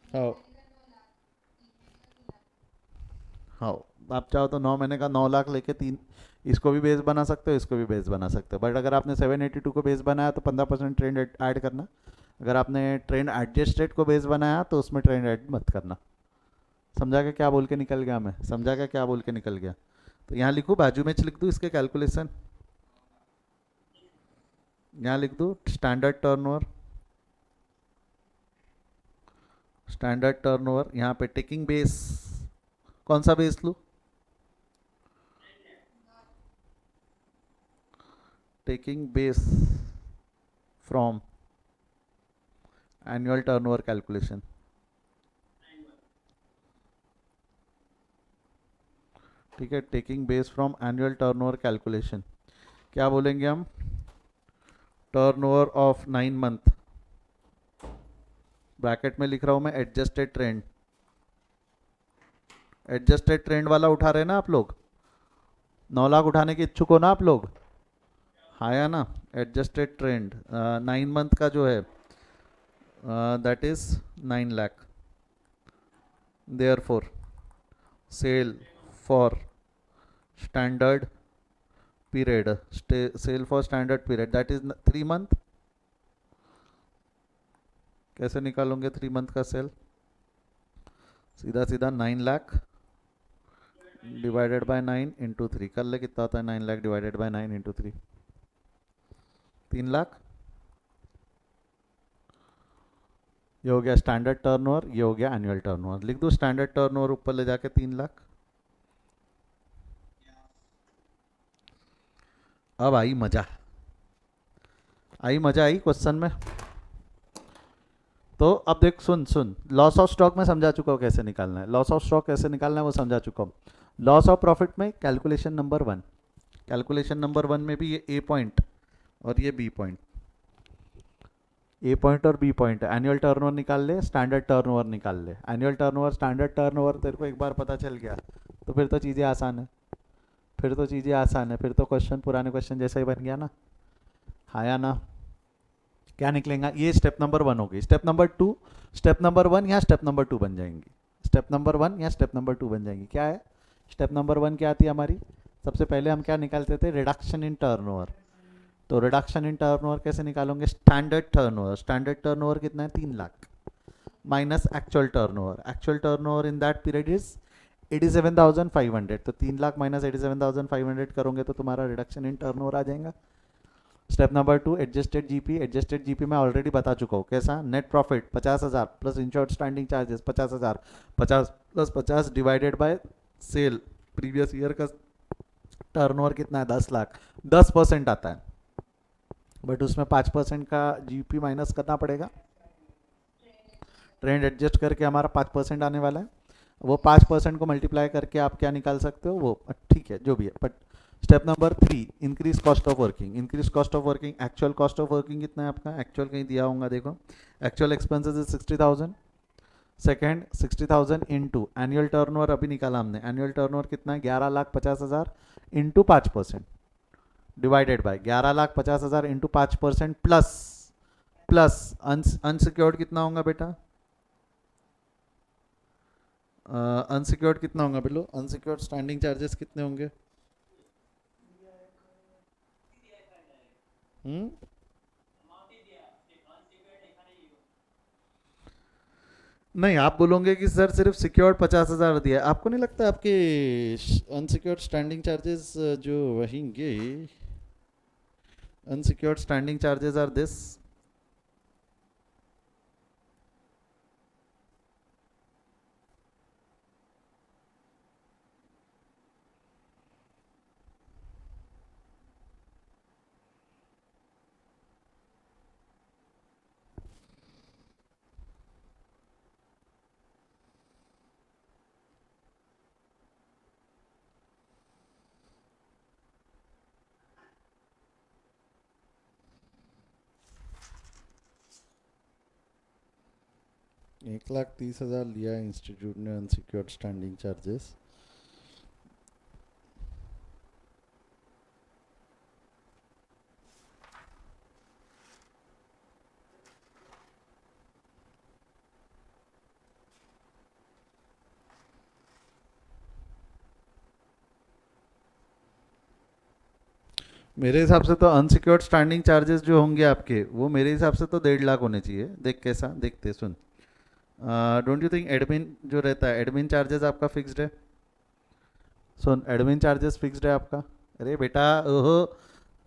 हाँ हाँ आप चाहो तो 9 महीने का 9 लाख लेके तीन इसको भी बेस बना सकते हो, इसको भी बेस बना सकते हो। बट अगर आपने 782 को बेस बनाया तो 15% ट्रेंड ऐड करना। अगर आपने ट्रेंड एडजस्टेड को बेस बनाया तो उसमें ट्रेंड ऐड मत करना। समझा क्या क्या बोल के निकल गया मैं? समझा क्या क्या बोल के निकल गया? तो यहाँ लिखूँ, बाजू में लिख दूँ इसके कैलकुलेशन? यहाँ लिख दूँ स्टैंडर्ड टर्नओवर। स्टैंडर्ड टर्नओवर यहाँ पे टेकिंग बेस, कौन सा बेस लूँ? Taking base from annual turnover calculation. ठीक है, taking base from annual turnover calculation. क्या बोलेंगे हम? टर्नओवर ऑफ 9 मंथ, ब्रैकेट में लिख रहा हूं मैं एडजस्टेड ट्रेंड। एडजस्टेड ट्रेंड वाला उठा रहे ना आप लोग? 9 लाख उठाने के इच्छुक हो ना आप लोग? हाँ या ना? एडजस्टेड ट्रेंड 9 मंथ का जो है that is 9 lakh. Therefore sale for standard period, sale for standard period that is 3 month. कैसे निकालोगे 3 मंथ का सेल? सीधा सीधा 9 लाख डिवाइडेड बाय 9 × 3 कर ले, कितना होता है 9 लाख डिवाइडेड बाय 9 × 3? 3 लाख। ये हो गया स्टैंडर्ड टर्नओवर, ये हो गया एनुअल टर्नओवर। लिख दो स्टैंडर्ड टर्नओवर ऊपर ले जाके 3 लाख। अब आई मजा, आई मजा आई क्वेश्चन में। तो अब देख, सुन सुन, लॉस ऑफ स्टॉक में समझा चुका हूँ कैसे निकालना है, लॉस ऑफ स्टॉक कैसे निकालना है वो समझा चुका हूँ। लॉस ऑफ प्रॉफिट में कैलकुलेशन नंबर 1, कैलकुलेशन नंबर 1 में भी ये ए पॉइंट और ये बी पॉइंट, ए पॉइंट और बी पॉइंट। एनुअल टर्नओवर निकाल ले, स्टैंडर्ड टर्नओवर निकाल ले। एनुअल टर्नओवर स्टैंडर्ड टर्नओवर तेरे को एक बार पता चल गया तो फिर तो चीज़ें आसान है, फिर तो चीज़ें आसान है, फिर तो क्वेश्चन पुराने क्वेश्चन जैसा ही बन गया ना। हाँ या ना? क्या निकलेगा? ये स्टेप नंबर 1 होगी। स्टेप नंबर 2, स्टेप नंबर 1 या स्टेप नंबर 2 बन जाएंगी। स्टेप नंबर 1 या स्टेप नंबर 2 बन जाएंगी। क्या है स्टेप नंबर 1? क्या आती है हमारी? सबसे पहले हम क्या निकालते थे? Reduction in turnover. तो रिडक्शन इन टर्नओवर कैसे निकालोगे? स्टैंडर्ड टर्नओवर, स्टैंडर्ड टर्नओवर कितना है? 3 lakh minus actual turnover. Actual turnover in that period is 87,500। तो 3 लाख माइनस 87,500 करोगे तो तुम्हारा रिडक्शन इन टर्नओवर आ जाएगा। Step number 2 adjusted GP. Adjusted GP मैं ऑलरेडी बता चुका हूँ कैसा। Net profit 50,000 plus insured standing charges 50,000, 50 plus 50 divided by sale. Previous year का टर्नओवर कितना है? 10 लाख। 10% आता है, बट उसमें 5% का जीपी माइनस करना पड़ेगा। ट्रेंड एडजस्ट करके हमारा 5% आने वाला है। वो 5% को मल्टीप्लाई करके आप क्या निकाल सकते हो वो, ठीक है जो भी है। But step number 3 increase cost of working. Increase cost of working, actual cost of working कितना है आपका? एक्चुअल कहीं दिया होगा, देखो। Actual expenses is 60,000। Second 60,000 into annual turnover अभी निकाला हमने। एनुअल टर्नओवर कितना है? 11,50,000 into 5% divided by 11,50,000 into 5% plus plus unsecured कितना होगा बेटा? अनसिक्योर्ड कितना होगा बेलो? अनसिक्योर्ड स्टैंडिंग चार्जेस कितने होंगे? हम्म, नहीं आप बोलोगे कि सर सिर्फ सिक्योर्ड 50,000 दिया है। आपको नहीं लगता आपके अनसिक्योर्ड स्टैंडिंग चार्जेस जो रहेंगे, unsecured standing charges are this? 1,30,000 लिया इंस्टीट्यूट ने अनसिक्योर्ड स्टैंडिंग चार्जेस। मेरे हिसाब से तो अनसिक्योर्ड स्टैंडिंग चार्जेस जो होंगे आपके वो मेरे हिसाब से तो 1.5 लाख होने चाहिए। देख कैसा देखते सुन। डोंट यू थिंक एडमिन जो रहता है एडमिन चार्जेस आपका फिक्स्ड है? सुन, एडमिन चार्जेस फिक्स्ड है आपका। अरे बेटा ओहो,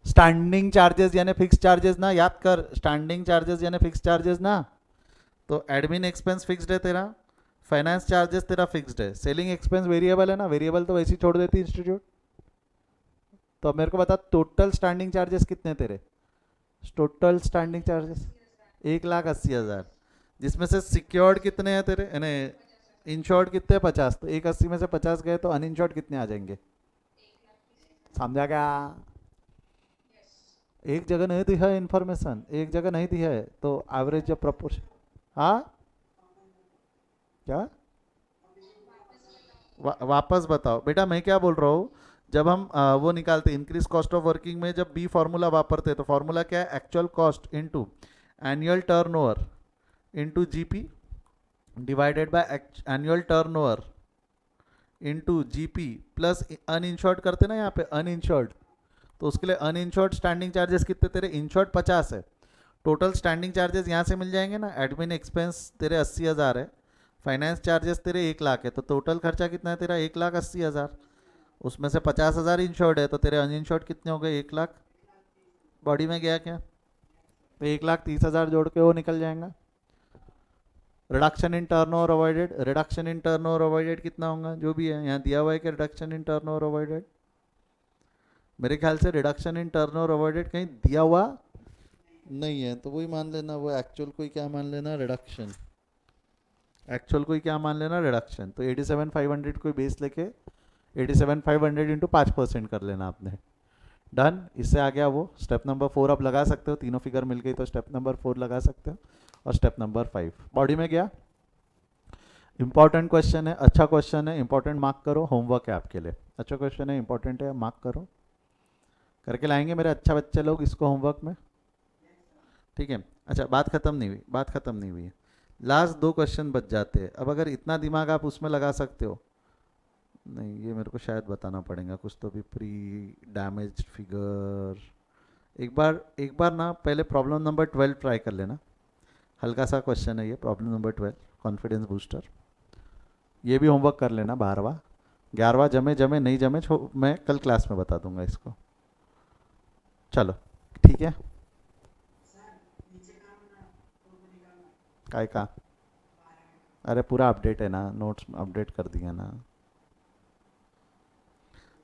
स्टैंडिंग चार्जेस यानी फिक्स चार्जेस ना, याद कर, स्टैंडिंग चार्जेस यानी फिक्स चार्जेस ना। तो एडमिन एक्सपेंस फिक्स्ड है तेरा, फाइनेंस चार्जेस तेरा फिक्स्ड है, सेलिंग एक्सपेंस वेरिएबल है ना, वेरिएबल तो वैसे ही छोड़ देती इंस्टीट्यूट। तो अब मेरे को बता टोटल स्टैंडिंग चार्जेस कितने तेरे? टोटल स्टैंडिंग चार्जेस 1,80,000, जिसमें से सिक्योर्ड कितने हैं तेरे, यानी इंश्योर्ड कितने? 50। तो 1,80 में से 50 गए तो अनइंश्योर्ड कितने आ जाएंगे? समझा क्या? एक जगह नहीं दिया है इन्फॉर्मेशन, एक जगह नहीं दिया है तो एवरेज जब प्रपोर्शन। हाँ क्या? वापस बताओ बेटा, मैं क्या बोल रहा हूँ। जब हम वो निकालते इंक्रीज कॉस्ट ऑफ वर्किंग में जब बी फार्मूला वापरते हैं तो फार्मूला क्या है? Actual cost into annual turnover into GP divided by annual turnover into GP plus uninsured करते ना यहाँ पे अनइंश्योर्ड। तो उसके लिए अनइंश्योर्ड स्टैंडिंग चार्जेस कितने तेरे? इंश्योर्ड 50 है। टोटल स्टैंडिंग चार्जेस यहाँ से मिल जाएंगे ना। एडमिन एक्सपेंस तेरे 80,000 है, फाइनेंस चार्जेस तेरे 1 लाख है, तो टोटल खर्चा कितना है तेरा? 1,80,000। उसमें से 50,000 इंश्योर्ड है, तो तेरे अनइंश्योर्ड कितने हो गए? 1 लाख। बॉडी में गया क्या? तो 1,30,000 जोड़ के वो निकल जाएगा। Reduction in turnover avoided, reduction in turnover avoided कितना होगा? जो भी है यहाँ दिया हुआ है कि रिडक्शन इन टर्नओवर अवॉइडेड, मेरे ख्याल से रिडक्शन इन टर्नओवर अवॉइडेड कहीं दिया हुआ नहीं है, तो वही मान लेना, वो एक्चुअल को ही क्या मान लेना? रिडक्शन। एक्चुअल को ही क्या मान लेना? रिडक्शन। तो 87,500 को बेस लेके 87,500 इंटू 5% कर लेना आपने। डन। इससे आ गया वो स्टेप नंबर 4 आप लगा सकते हो, तीनों फिगर मिल गई तो स्टेप नंबर 4 लगा सकते हो। और स्टेप नंबर 5 बॉडी में गया। इंपॉर्टेंट क्वेश्चन है, अच्छा क्वेश्चन है, इंपॉर्टेंट मार्क करो, होमवर्क है आपके लिए। अच्छा क्वेश्चन है, इंपॉर्टेंट है, मार्क करो। करके लाएंगे मेरे अच्छा बच्चे लोग इसको होमवर्क में? ठीक है। अच्छा, बात खत्म नहीं हुई, बात खत्म नहीं हुई है। लास्ट 2 क्वेश्चन बच जाते हैं। अब अगर इतना दिमाग आप उसमें लगा सकते हो, नहीं ये मेरे को शायद बताना पड़ेगा कुछ तो भी, प्री डैमेज फिगर। एक बार ना पहले प्रॉब्लम नंबर 12 ट्राई कर लेना। हल्का सा क्वेश्चन है ये, प्रॉब्लम नंबर 12, कॉन्फिडेंस बूस्टर। ये भी होमवर्क कर लेना 12वां। 11वां जमे जमे नहीं जमे मैं कल क्लास में बता दूंगा इसको। चलो ठीक है। काय का? अरे पूरा अपडेट है ना, नोट्स अपडेट कर दिया ना।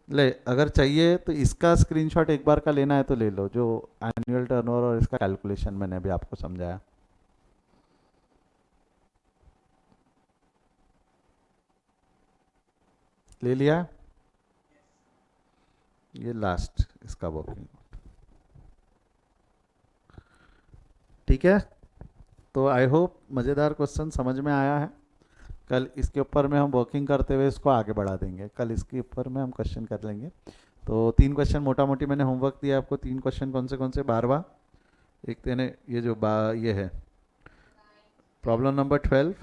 ले, अगर चाहिए तो इसका स्क्रीनशॉट एक बार का लेना है तो ले लो, जो एनुअल टर्नओवर और इसका कैलकुलेशन मैंने अभी आपको समझाया। ले लिया? ये लास्ट इसका वर्किंग। ठीक है। तो आई होप मज़ेदार क्वेश्चन समझ में आया है। कल इसके ऊपर में हम वर्किंग करते हुए इसको आगे बढ़ा देंगे, कल इसके ऊपर में हम क्वेश्चन कर लेंगे। तो 3 क्वेश्चन मोटा मोटी मैंने होमवर्क दिया आपको। 3 क्वेश्चन कौन से? 12वां, एक तेने ये जो ये है problem number 12,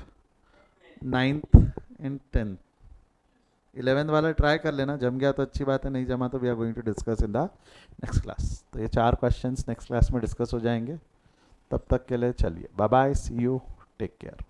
9th and 10th। 11th वाला ट्राई कर लेना, जम गया तो अच्छी बात है, नहीं जमा तो we are going to discuss in the next class. तो ये 4 क्वेश्चंस नेक्स्ट क्लास में डिस्कस हो जाएंगे। तब तक के लिए चलिए bye bye, see you, take care.